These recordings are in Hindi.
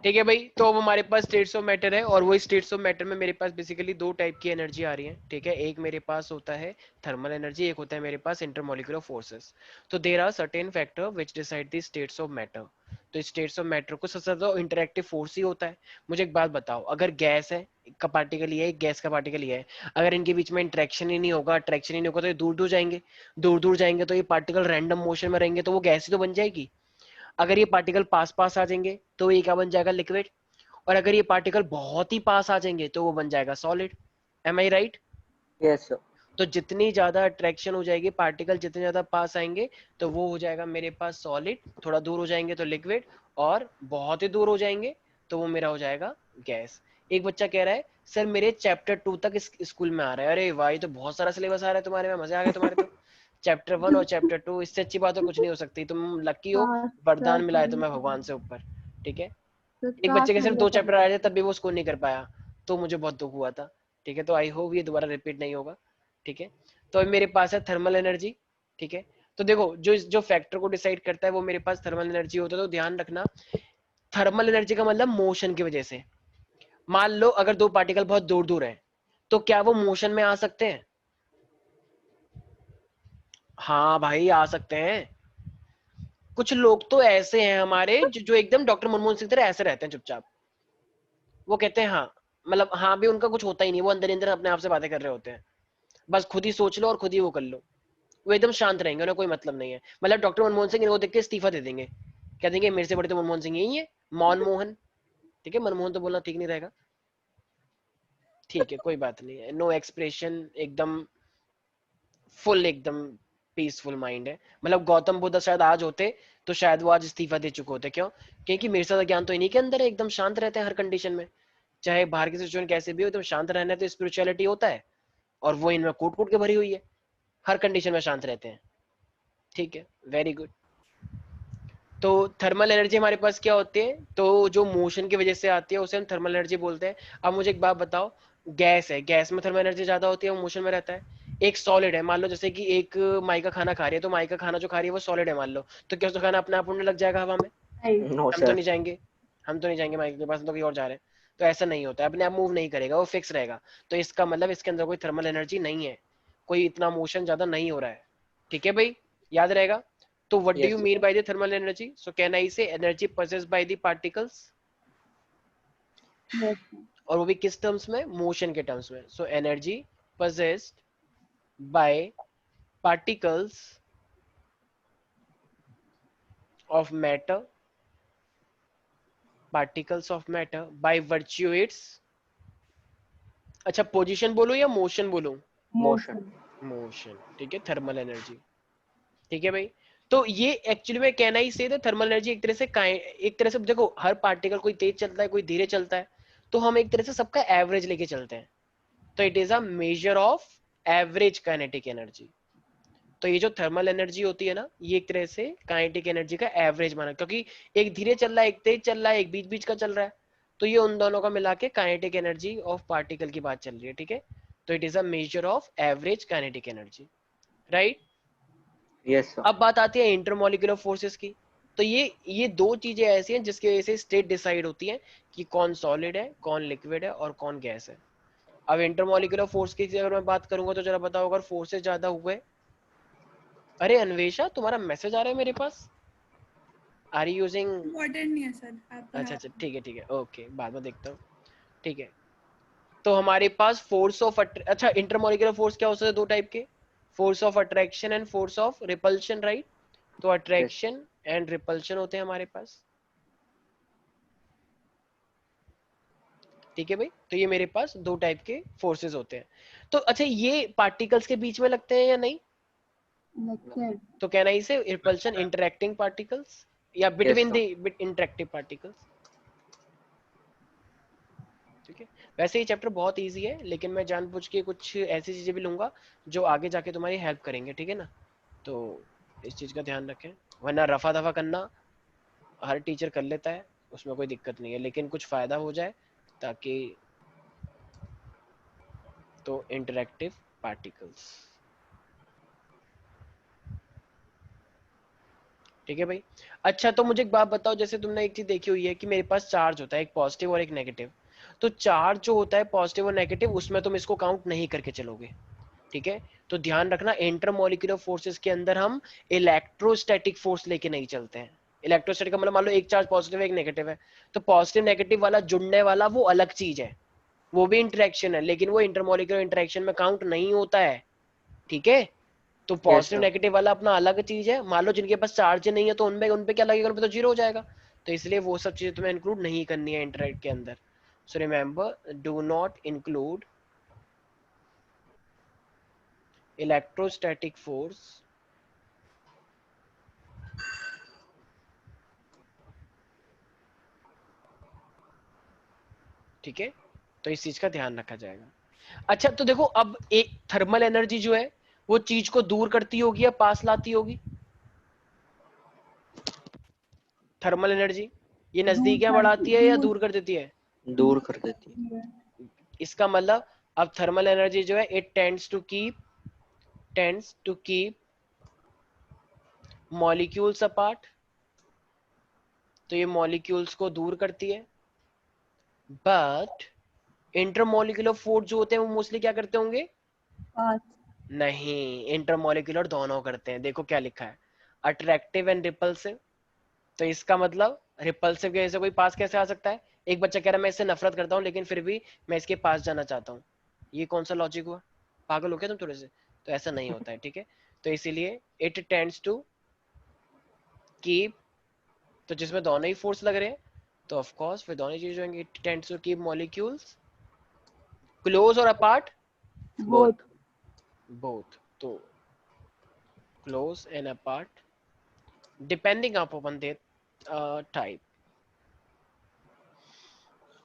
ठीक है भाई। तो अब हमारे पास स्टेट्स ऑफ मैटर है, और वो स्टेट्स ऑफ मैटर में मेरे पास बेसिकली दो टाइप की एनर्जी आ रही है। ठीक है, एक मेरे पास होता है थर्मल एनर्जी, एक होता है मेरे पास इंटरमोलिकुलर फोर्सेस। तो there are certain factor which decide the states of matter. तो स्टेट्स ऑफ मैटर को सबसे ज्यादा इंटरेक्टिव फोर्स ही होता है। मुझे एक बात बताओ, अगर गैस है का पार्टिकल ही है, एक गैस का पार्टिकल ही है, अगर इनके बीच में इंटरेक्शन ही नहीं होगा, अट्रैक्शन ही नहीं होगा, तो ये दूर दूर जाएंगे। दूर दूर जाएंगे तो ये पार्टिकल रैंडम मोशन में रहेंगे, तो वो गैस ही तो बन जाएगी। अगर ये पार्टिकल पास पास आ जाएंगे तो ये क्या बन जाएगा, लिक्विड। और अगर ये पार्टिकल बहुत ही पास आ जाएंगे तो वो बन जाएगा सॉलिड। एम आई राइट? Yes sir. तो जितनी ज्यादा अट्रैक्शन हो जाएगी, पार्टिकल जितने ज्यादा पास आएंगे, तो वो हो जाएगा मेरे पास सॉलिड। थोड़ा दूर हो जाएंगे तो लिक्विड, और बहुत ही दूर हो जाएंगे तो वो मेरा हो जाएगा गैस। एक बच्चा कह रहा है सर मेरे चैप्टर 2 तक इस स्कूल में आ रहा है। अरे भाई, तो बहुत सारा सिलेबस आ रहा है तुम्हारे में, मजे आ गए तुम्हारे तो। चैप्टर 1 और चैप्टर 2, इससे अच्छी बात तो कुछ नहीं हो सकती। तुम लकी हो, हाँ सर, वरदान मिला है सही तुम्हें है। भगवान से ऊपर। ठीक है। तो एक बच्चे काश के सिर्फ मुझे 2 कर चैप्टर आए थे, लेते। तब भी वो स्कोर नहीं कर पाया, तो मुझे बहुत दुख हुआ था। ठीक है, तो आई होप ये दोबारा रिपीट नहीं होगा। ठीक है। तो अभी मेरे पास है थर्मल एनर्जी। ठीक है। तो देखो, जो जो फैक्टर को डिसाइड करता है वो मेरे पास थर्मल एनर्जी होता है। तो ध्यान रखना, थर्मल एनर्जी का मतलब मोशन की वजह से। मान लो अगर दो पार्टिकल बहुत दूर दूर है, तो क्या वो मोशन में आ सकते हैं? हाँ भाई, आ सकते हैं। कुछ लोग तो ऐसे हैं हमारे जो एकदम डॉक्टर मनमोहन सिंह की तरह ऐसे रहते हैं चुपचाप। वो कहते हैं हाँ, मतलब हाँ भी उनका कुछ होता ही नहीं, वो अंदर अंदर अपने आप से बातें कर रहे होते हैं। बस खुद ही सोच लो और खुद ही वो कर लो। वो एकदम शांत रहेंगे, उन्हें कोई मतलब नहीं है। मतलब डॉक्टर मनमोहन सिंह इनको देख के इस्तीफा दे देंगे, कह देंगे मेरे से बड़े तो मनमोहन सिंह यही है, मनमोहन। ठीक है, मनमोहन तो बोलना ठीक नहीं रहेगा। ठीक है, कोई बात नहीं है, नो एक्सप्रेशन, एकदम फुल, एकदम पीसफुल माइंड है। मतलब गौतम बुद्ध शायद आज होते तो शायद वो आज इस्तीफा दे चुके होते। क्यों? क्योंकि मेरे साथ ज्ञान तो इन्हीं के अंदर है, एकदम शांत रहते हैं हर कंडीशन में। चाहे बाहर की सिचुएशन कैसे भी हो, एकदम शांत रहना है तो स्पिरिचुअलिटी होता है, और वो इनमें कूट कूट के भरी हुई है। हर कंडीशन में शांत रहते हैं। ठीक है, वेरी गुड। तो थर्मल एनर्जी हमारे पास क्या होती है, तो जो मोशन की वजह से आती है उसे हम थर्मल एनर्जी बोलते हैं। अब मुझे एक बात बताओ, गैस है, गैस में थर्मल एनर्जी ज्यादा होती है, वो मोशन में रहता है। एक सॉलिड है, मान लो जैसे कि एक माई का खाना खा रही है, तो माई का खाना जो खा रही है वो सॉलिड है मान लो, तो क्या उसका खाना अपने आप उड़ने लग जाएगा हवा में? नहीं। नो हम तो सर। नहीं जाएंगे। हम तो नहीं जाएंगे माई के पास, हम तो कहीं और जा रहे हैं। तो ऐसा नहीं होता है, अपने आप मूव नहीं करेगा, वो फिक्स रहेगा। तो इसका मतलब इसके अंदर कोई थर्मल एनर्जी नहीं है, कोई इतना मोशन ज्यादा नहीं हो रहा है। ठीक है भाई, याद रहेगा। तो what do you yes. Mean by the thermal energy? So can I say energy possessed by the particles, yes sir. और वो भी किस टर्म्स में, मोशन के टर्म्स में। So energy possessed bye particles of matter, particles of matter by virtue it's, अच्छा पोजीशन बोलूं या मोशन बोलूं? मोशन। मोशन। मोशन। ठीक है, थर्मल एनर्जी। ठीक है भाई। तो ये एक्चुअली में कहना ही से थर्मल एनर्जी एक तरह से एक तरह से देखो, हर पार्टिकल कोई तेज चलता है कोई धीरे चलता है, तो हम एक तरह से सबका एवरेज लेके चलते हैं। तो it is a measure of average kinetic energy. तो ये जो थर्मल एनर्जी होती है ना, ये एक तरह से काइनेटिक एनर्जी का एवरेज माना, क्योंकि एक धीरे चल रहा है, एक तेज चल रहा है, एक बीच बीच का चल रहा है, तो ये उन दोनों का मिला के काइनेटिक एनर्जी ऑफ पार्टिकल की बात चल रही है। ठीक है। तो it is a measure of average kinetic energy, right. Yes sir. अब बात आती है इंटरमोलिकुलर फोर्सेस की। तो ये दो चीजें ऐसी हैं जिसकी वजह से स्टेट डिसाइड होती है कि कौन सॉलिड है, कौन लिक्विड है, और कौन गैस है। अब इंटरमोलिकुलर फोर्स की अगर मैं बात करूंगा, तो जरा बताओ, अगर फोर्सेस ज्यादा हुए, अरे अन्वेषा तुम्हारा मैसेज आ रहा है मेरे पास, आर यू यूजिंग? इम्पोर्टेंट नहीं है सर, आप अच्छा पढ़ा। अच्छा, ठीक है, ओके, बाद में देखता हूँ। ठीक है। तो हमारे पास फोर्स ऑफ अच्छा, इंटरमोलिकुलर फोर्स क्या हो सकते हैं, दो टाइप के, force of attraction and force of repulsion, right. तो यस। अट्रैक्शन एंड रिपल्शन होते हैं हमारे पास। ठीक है भाई, तो ये मेरे पास दो टाइप के फोर्सेस होते हैं। तो अच्छा, ये पार्टिकल्स के बीच में लगते हैं या नहीं? लगते हैं। तो कहना इसे रिपल्शन इंटरेक्टिंग पार्टिकल्स, या yes between sir. The interactive particles. ठीक है। वैसे ये चैप्टर बहुत इजी है, लेकिन मैं जानबूझ के कुछ ऐसी चीजें भी लूंगा जो आगे जाके तुम्हारी हेल्प करेंगे। ठीक है ना? तो इस चीज का ध्यान रखें, वरना रफा दफा करना हर टीचर कर लेता है, उसमें कोई दिक्कत नहीं है, लेकिन कुछ फायदा हो जाए ताकि। तो इंटरेक्टिव पार्टिकल्स। ठीक है भाई। अच्छा तो मुझे एक बात बताओ, जैसे तुमने एक चीज देखी हुई है कि मेरे पास चार्ज होता है एक पॉजिटिव और एक नेगेटिव, तो चार्ज जो होता है पॉजिटिव और नेगेटिव उसमें तुम इसको काउंट नहीं करके चलोगे, ठीक है। तो ध्यान रखना इंटरमोलिकुलर फोर्सेस के अंदर हम इलेक्ट्रोस्टैटिक फोर्स लेके नहीं चलते हैं। इलेक्ट्रोस्टैटिक का मतलब मान लो एक चार्ज पॉजिटिव है एक नेगेटिव है, तो पॉजिटिव नेगेटिव वाला जुड़ने वाला वो अलग चीज है, वो भी इंटरेक्शन है, लेकिन वो इंटरमोलिकुलर इंटरेक्शन में काउंट नहीं होता है, ठीक है। तो Yes, पॉजिटिव sir. नेगेटिव वाला अपना अलग चीज है, मान लो जिनके पास चार्ज नहीं है तो उनपे क्या लगेगा, उनपे तो जीरो हो जाएगा, तो इसलिए वो सब चीजें तुम्हें इंक्लूड नहीं करनी है इंटरेक्ट के अंदर। So remember, do not include electrostatic force ठीक है, तो इस चीज का ध्यान रखा जाएगा। अच्छा तो देखो अब एक थर्मल एनर्जी जो है वो चीज को दूर करती होगी या पास लाती होगी, थर्मल एनर्जी ये दूर नजदीक या करती बढ़ाती है या दूर दूर कर देती है, दूर कर देती है. है। इसका मतलब अब थर्मल एनर्जी जो है it tends to keep molecules apart, तो ये मॉलिक्यूल्स को दूर करती है। बट इंटरमॉलिक्यूलर फोर्स जो होते हैं वो मोस्टली क्या करते होंगे, पास नहीं इंटरमॉलिक्यूलर दोनों करते हैं, देखो क्या लिखा है, अट्रैक्टिव एंड रिपल्सिव। तो इसका मतलब रिपल्सिव की वजह से कोई पास कैसे आ सकता है, एक बच्चा कह रहा है मैं इससे नफरत करता हूँ लेकिन फिर भी मैं इसके पास जाना चाहता हूँ, ये कौन सा लॉजिक हुआ, पागल हो क्या तुम थोड़े से, तो ऐसा नहीं होता है, ठीक है। तो इसीलिए इट टेंड्स टू कीप, तो जिसमें दोनों ही फोर्स लग रहे हैं तो ऑफ कोर्स फिर दोनों चीजें होंगी, it tends to keep molecules close और अपार्ट, बोथ बोथ, बोथ, तो close and apart depending upon the type.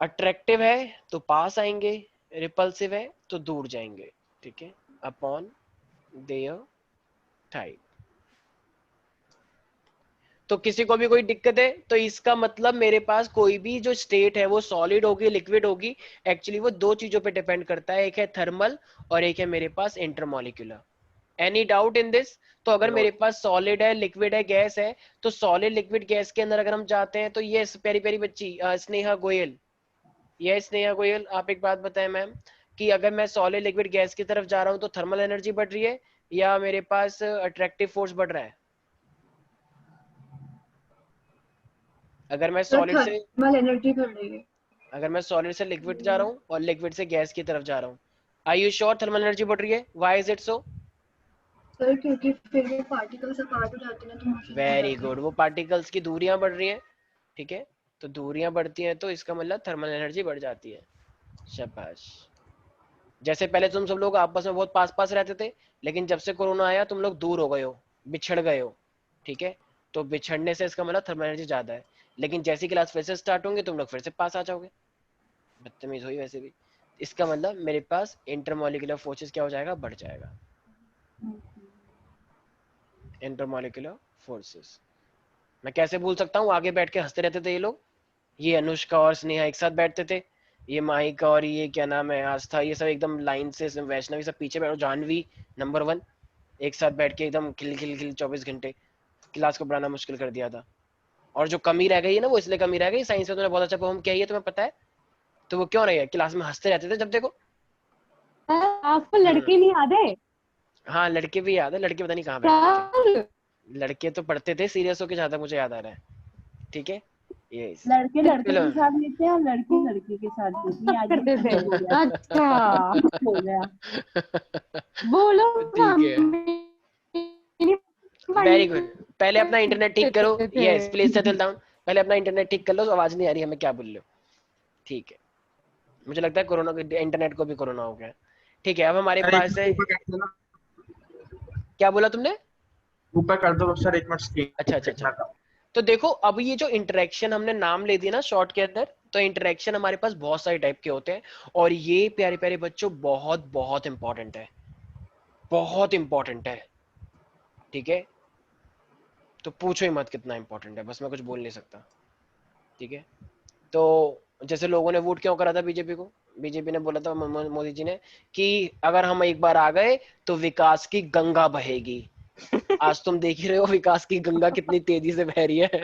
Attractive है तो पास आएंगे, रिपल्सिव है तो दूर जाएंगे, ठीक है, अपॉन देयर टाइप। तो किसी को भी कोई दिक्कत है तो इसका मतलब मेरे पास कोई भी जो स्टेट है वो सॉलिड होगी लिक्विड होगी, एक्चुअली वो दो चीजों पे डिपेंड करता है, एक है थर्मल और एक है मेरे पास intermolecular. Any doubt in this, तो अगर No. मेरे पास सॉलिड है लिक्विड है गैस है, तो सॉलिड लिक्विड गैस के अंदर अगर हम जाते हैं तो ये प्यारी प्यारी बच्ची स्नेहा गोयल, ये स्नेहा गोयल आप एक बात बताएं मैम, कि अगर मैं सॉलिड लिक्विड गैस की तरफ जा रहा हूँ तो थर्मल एनर्जी बढ़ रही है या मेरे पास अट्रैक्टिव फोर्स बढ़ रहा है, अगर मैं तो सॉलिड से थर्मल एनर्जी बढ़ रही है। अगर मैं सॉलिड से लिक्विड जा रहा हूँ और लिक्विड से गैस की तरफ जा रहा हूँ, are you sure thermal energy बढ़ रही है, why is it so, sir क्योंकि फिर वो पार्टिकल्स अपार्ट हो जाते हैं ना तो मोशन हो वेरी जाती है। गुड, वो पार्टिकल्स की दूरियां बढ़ रही हैं, ठीक है, तो दूरियां बढ़ती हैं तो इसका मतलब थर्मल एनर्जी बढ़ जाती है, शाबाश। जैसे पहले तुम सब लोग आपस में बहुत पास पास रहते थे, लेकिन जब से कोरोना आया तुम लोग दूर हो गए हो, बिछड़ गए हो, ठीक है, तो बिछड़ने से इसका मतलब थर्मल एनर्जी ज्यादा है, लेकिन जैसी क्लास फिर से स्टार्ट होंगे तुम लोग फिर से पास आ जाओगे, बदतमीज हुई वैसे भी, इसका मतलब मेरे पास इंटरमॉलिक्यूलर फोर्सेस क्या हो जाएगा, बढ़ जाएगा, इंटरमॉलिक्यूलर फोर्सेस। मैं कैसे भूल सकता हूँ, आगे बैठ के हंसते रहते थे ये लोग, ये अनुष्का और स्नेहा एक साथ बैठते थे, ये माहिका और ये क्या नाम है आस्था, ये सब एकदम लाइन से, वैष्णवी सब पीछे बैठो, जानवी नंबर 1, एक साथ बैठ के एकदम खिल खिल खिल 24 घंटे क्लास को पढ़ाना मुश्किल कर दिया था। और जो कमी रह गई है ना वो इसलिए कमी रह गई, साइंस में तुमने बहुत अच्छा परफॉर्म किया है तुम्हें पता है, तो वो क्यों रही है, क्लास में हंसते रहते थे जब देखो। आपको लड़के नहीं याद है? हाँ लड़के भी याद है, लड़के पता नहीं कहाँ बैठते सर, थे, लड़के तो पढ़ते थे सीरियस होकर, जहाँ तक मुझे याद आ रहा है, ठीक है, ये लड़के लड़के चलो के साथ लेते हैं और लड़की लड़के के साथ लेती है। आज करते ये थे। ठीक हो गया, अच्छा, ठीक हो गया। बोलो ठीक है, वेरी गुड, पहले अपना इंटरनेट ठीक करो, यस प्लीज सेटल डाउन, पहले अपना इंटरनेट ठीक कर लो, तो आवाज नहीं आ रही हमें क्या बोल रहे हो, ठीक है, मुझे लगता है कोरोना इंटरनेट को भी कोरोना हो गया, ठीक है। अब हमारे सर एक पास है, मिनट ऊपर कर दो ना, क्या बोला तुमने, ऊपर कर दो सर, एक मिनट स्क्रीन अच्छा अच्छा देखना अच्छा, था. तो देखो अब ये जो इंटरेक्शन हमने नाम ले दिया ना शॉर्ट के अंदर, तो इंटरेक्शन हमारे पास बहुत सारे टाइप के होते हैं, और ये प्यारे प्यारे बच्चों बहुत बहुत इंपॉर्टेंट है, बहुत इंपॉर्टेंट है, ठीक है, तो पूछो ही मत कितना इंपॉर्टेंट है, बस मैं कुछ बोल नहीं सकता, ठीक है। तो जैसे लोगों ने वोट क्यों करा था बीजेपी को, बीजेपी ने बोला था मोदी जी ने कि अगर हम एक बार आ गए तो विकास की गंगा बहेगी, आज तुम देख ही रहे हो विकास की गंगा कितनी तेजी से बह रही है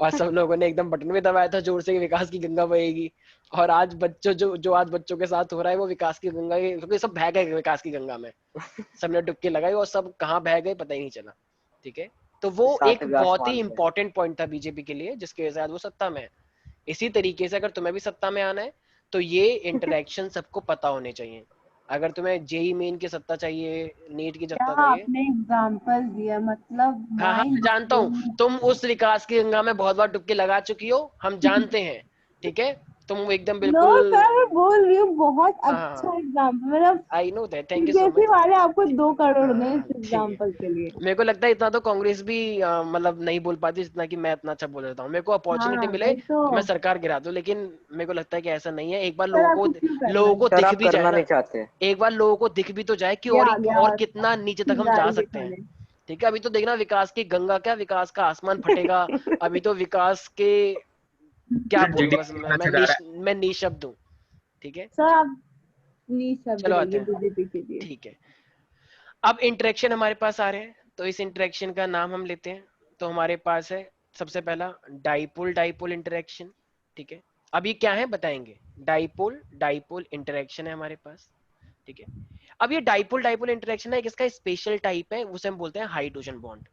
और सब लोगों ने एकदम बटन में दबाया था जोर से कि विकास की गंगा बहेगी, और आज बच्चों जो आज बच्चों के साथ हो रहा है वो विकास की गंगा क्योंकि सब बह गए विकास की गंगा में, सबने डुबकी लगाई और सब कहाँ बह गए पता ही नहीं चला। ठीक है, तो वो एक सातवें बहुत ही आसमान पे। इंपॉर्टेंट पॉइंट था बीजेपी के लिए जिसकी वजह से आज वो सत्ता में है। इसी तरीके से अगर तुम्हें भी सत्ता में आना है तो ये इंटरेक्शन सबको पता होने चाहिए। अगर तुम्हें जेई मेन की सत्ता चाहिए, नीट की क्या सत्ता चाहिए, आपने एग्जाम्पल दिया, मतलब हाँ हाँ मैं माइंड जानता हूँ तुम उस विकास की गंगा में बहुत बार डुबकी लगा चुकी हो, हम जानते हैं। ठीक है, तुम एकदम नो बिल्कुल, सर, मैं बोल रही हूँ बहुत अच्छा हाँ एग्जाम्पल, मतलब I know that, thank you so CBSE much. वाले आपको 2 करोड़ दें हाँ इस ठीक है, एग्जाम्पल के लिए। मेरे को लगता है इतना तो कांग्रेस भी मतलब नहीं बोल पाती जितना कि मैं इतना अच्छा बोल देता हूँ। मेरे को अपॉर्चुनिटी हाँ मिले वही तो। तो मैं सरकार गिरा दूं, लेकिन मेरे को लगता है कि ऐसा नहीं है। एक बार सर आपको क्यों करना लोगों है? को सर दिख आप भी जाए करना ना, नहीं चाहते। एक बार लोगों को दिख भी तो जाए कि ये और आ और गया कितना नीचे तक हम जा चिंगारी सकते हैं। दिखाने। ठीक है, अभी तो देखना विकास की गंगा क्या, विकास का आसमान फटेगा। अभी तो विकास के क्या बोलूं, बस जीडीपी कितना अच्छा जा रहा मैं निशब्द हूँ। ठीक है, सर आप निशब्द चलो आते रहिए हैं। बीजेपी के लिए। ठीक है, अब इंटरेक्शन हमारे पास आ रहे हैं, तो इस इंटरेक्शन का नाम हम लेते हैं। तो हमारे पास है सबसे पहला डाइपोल डाइपोल इंटरेक्शन। ठीक है, अब ये क्या है बताएंगे। डाइपोल डाइपोल इंटरेक्शन है हमारे पास। ठीक है, अब ये डाइपोल डाइपोल इंटरेक्शन है, इसका स्पेशल टाइप है, उसे हम बोलते हैं हाइड्रोजन बॉन्ड।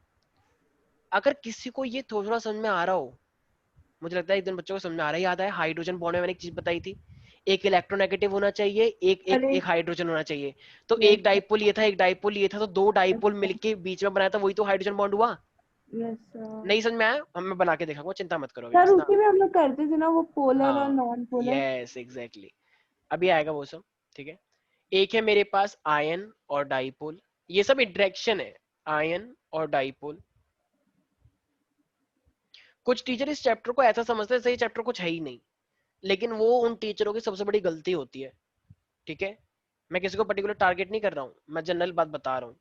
अगर किसी को ये थोड़ा समझ में आ रहा हो, मुझे लगता है एक दिन बच्चों को समझ में आ रहा है, याद है हाइड्रोजन बॉन्ड में मैंने एक चीज बताई थी, एक इलेक्ट्रोनेगेटिव होना चाहिए, एक एक अरे एक हाइड्रोजन होना चाहिए। तो यस एक डाइपोल ये था, एक डाइपोल ये था, तो दो डाइपोल सर, मिलके बीच में बनाया था, वही तो हाइड्रोजन बॉन्ड हुआ। Yes sir. नहीं समझ में आया, हम मैं बना के दिखाऊंगा, चिंता मत करो अभी सर बस ना। उसी में हम लोग करते थे ना वो पोलर और हाँ नॉन पोलर। यस एग्जैक्टली, अभी आएगा वो सब। ठीक है, एक है मेरे पास आयन और डाइपोल, ये सब इंटरेक्शन है, आयन और डाइपोल। कुछ टीचर इस चैप्टर को ऐसा समझते हैं सही चैप्टर कुछ है ही नहीं, लेकिन वो उन टीचरों की सबसे बड़ी गलती होती है। ठीक है, मैं किसी को पर्टिकुलर टारगेट नहीं कर रहा हूँ, मैं जनरल बात बता रहा हूँ।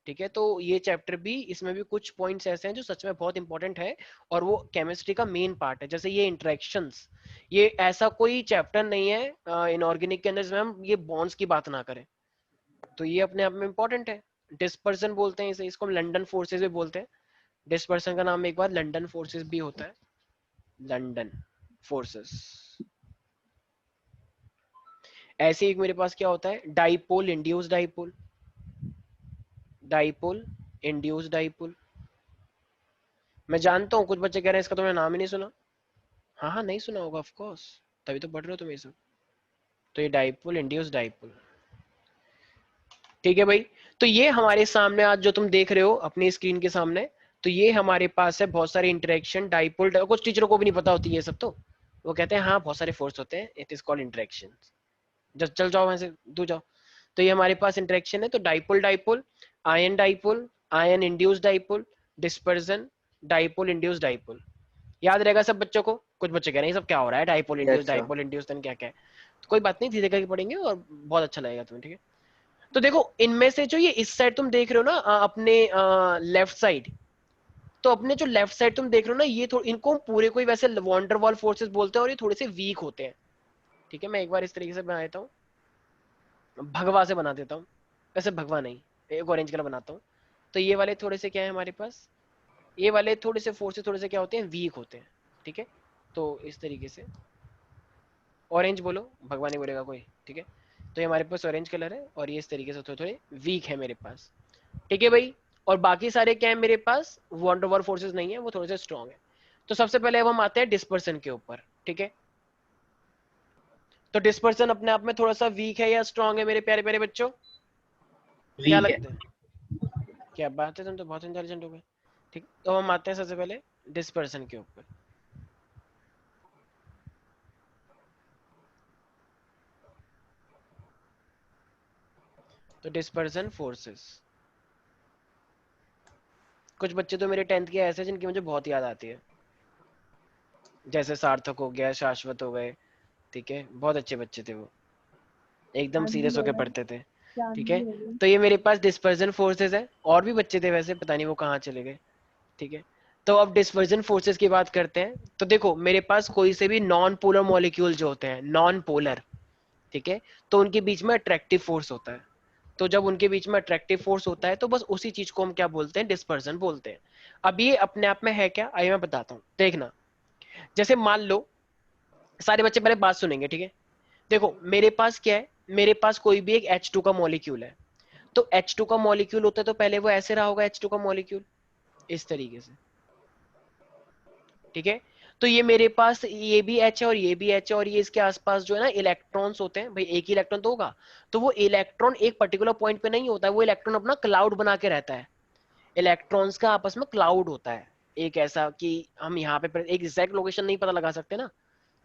ठीक है, तो ये चैप्टर भी, इसमें भी कुछ पॉइंट्स ऐसे हैं जो सच में बहुत इंपॉर्टेंट है, और वो केमिस्ट्री का मेन पार्ट है। जैसे ये इंटरेक्शंस, ये ऐसा कोई चैप्टर नहीं है इनऑर्गेनिक के अंदर जिसमें हम ये बॉन्ड्स की बात ना करें, तो ये अपने आप में इंपॉर्टेंट है। डिस्पर्सन बोलते हैं इसे, इसको हम लंडन फोर्सेस भी बोलते हैं। डिस्पर्सन का नाम एक बार लंडन फोर्सेस भी होता है, लंडन फोर्सेस। ऐसे ही एक मेरे पास क्या होता है, dipole induce dipole, dipole induce dipole. मैं जानता हूँ कुछ बच्चे कह रहे हैं इसका तुमने नाम ही नहीं सुना। हाँ हाँ नहीं सुना होगा ऑफ कोर्स, तभी तो पढ़ रहे हो तुम ये सब। तो ये डाइपोल इंड्यूस डाइपोल। ठीक है भाई, तो ये हमारे सामने आज जो तुम देख रहे हो अपनी स्क्रीन के सामने, तो ये हमारे पास है बहुत सारे इंटरेक्शन डाइपोल। कुछ टीचरों को भी नहीं पता होती ये सब, तो वो कहते हैं हाँ बहुत सारे फोर्स होते हैं, it is called interaction. Just चल जाओ वहां से, दूर जाओ। तो ये हमारे पास इंटरेक्शन है, तो dipole dipole, dipole, ion induce dipole, dispersion, dipole induce dipole. याद रहेगा सब बच्चों को। कुछ बच्चे कह रहे हैं सब क्या हो रहा है, यस सर। डाइपोल इंड्यूस क्या क्या है। तो कोई बात नहीं, धीरे करके पढ़ेंगे और बहुत अच्छा लगेगा तुम्हें। ठीक है, तो देखो इनमें से जो ये इस साइड तुम देख रहे हो ना अपने लेफ्ट साइड, तो अपने जो लेफ्ट साइड तुम देख रहे हो ना, ये इनको हम पूरे कोई वैसे वॉन्डरवॉल फोर्सेस बोलते हैं, और ये थोड़े से वीक होते हैं। ठीक है, मैं एक बार इस तरीके से बना देता हूँ, भगवा से बना देता हूँ, वैसे भगवा नहीं, एक ऑरेंज कलर बनाता हूँ। तो ये वाले थोड़े से क्या है हमारे पास, ये वाले थोड़े से फोर्सेस थोड़े से क्या होते हैं, वीक होते हैं। ठीक है, तो इस तरीके से ऑरेंज बोलो, भगवा नहीं बोलेगा कोई। ठीक है, तो ये हमारे पास ऑरेंज कलर है, और ये इस तरीके से थोड़े थोड़े वीक है मेरे पास। ठीक है भाई, और बाकी सारे क्या है मेरे पास, वॉन्डरवॉल फोर्सेस नहीं है, वो थोड़े से स्ट्रॉन्ग है। तो सबसे पहले अब हम आते हैं डिस्पर्सन के ऊपर। ठीक है, तो डिस्पर्सन अपने आप में थोड़ा सा वीक है या स्ट्रॉन्ग है मेरे प्यारे प्यारे बच्चों, क्या वीक है। लगता है। क्या बात है, तुम तो बहुत इंटेलिजेंट हो गए। ठीक, तो हम आते हैं सबसे पहले डिस्पर्सन के ऊपर। तो डिस्पर्सन फोर्सेस, कुछ बच्चे तो मेरे 10th के ऐसे जिनकी मुझे बहुत याद आती है, जैसे सार्थक हो गया, शाश्वत हो गए। ठीक है, बहुत अच्छे बच्चे थे वो, एकदम जानवी सीरियस होकर वगैरह। पढ़ते थे। ठीक है, जानवी वगैरह। तो ये मेरे पास डिस्पर्जन फोर्सेस है, और भी बच्चे थे वैसे, पता नहीं वो कहाँ चले गए। ठीक है, तो अब डिस्पर्जन फोर्सेस की बात करते हैं। तो देखो मेरे पास कोई से भी नॉन पोलर मॉलिक्यूल जो होते हैं, नॉन पोलर, ठीक है, तो उनके बीच में अट्रैक्टिव फोर्स होता है। तो जब उनके बीच में अट्रैक्टिव फोर्स होता है तो बस उसी चीज को हम क्या बोलते हैं, डिस्पर्सन बोलते हैं। अब ये अपने आप में है क्या, आइए मैं बताता हूँ, देखना। जैसे मान लो, सारे बच्चे पहले बात सुनेंगे, ठीक है। देखो मेरे पास क्या है, मेरे पास कोई भी एक H2 का मॉलिक्यूल है। तो H2 का मॉलिक्यूल होता है तो पहले वो ऐसे रहा होगा, H2 का मॉलिक्यूल इस तरीके से, ठीक है। तो ये मेरे पास ये भी H है और ये भी H है, और ये इसके आसपास जो है ना इलेक्ट्रॉन्स होते हैं, भाई एक ही इलेक्ट्रॉन तो होगा। तो वो इलेक्ट्रॉन एक पर्टिकुलर पॉइंट पे नहीं होता है, वो इलेक्ट्रॉन अपना क्लाउड बना के रहता है। इलेक्ट्रॉन्स का आपस में क्लाउड होता है, एक ऐसा कि हम यहाँ पे एक एग्जैक्ट लोकेशन नहीं पता लगा सकते ना,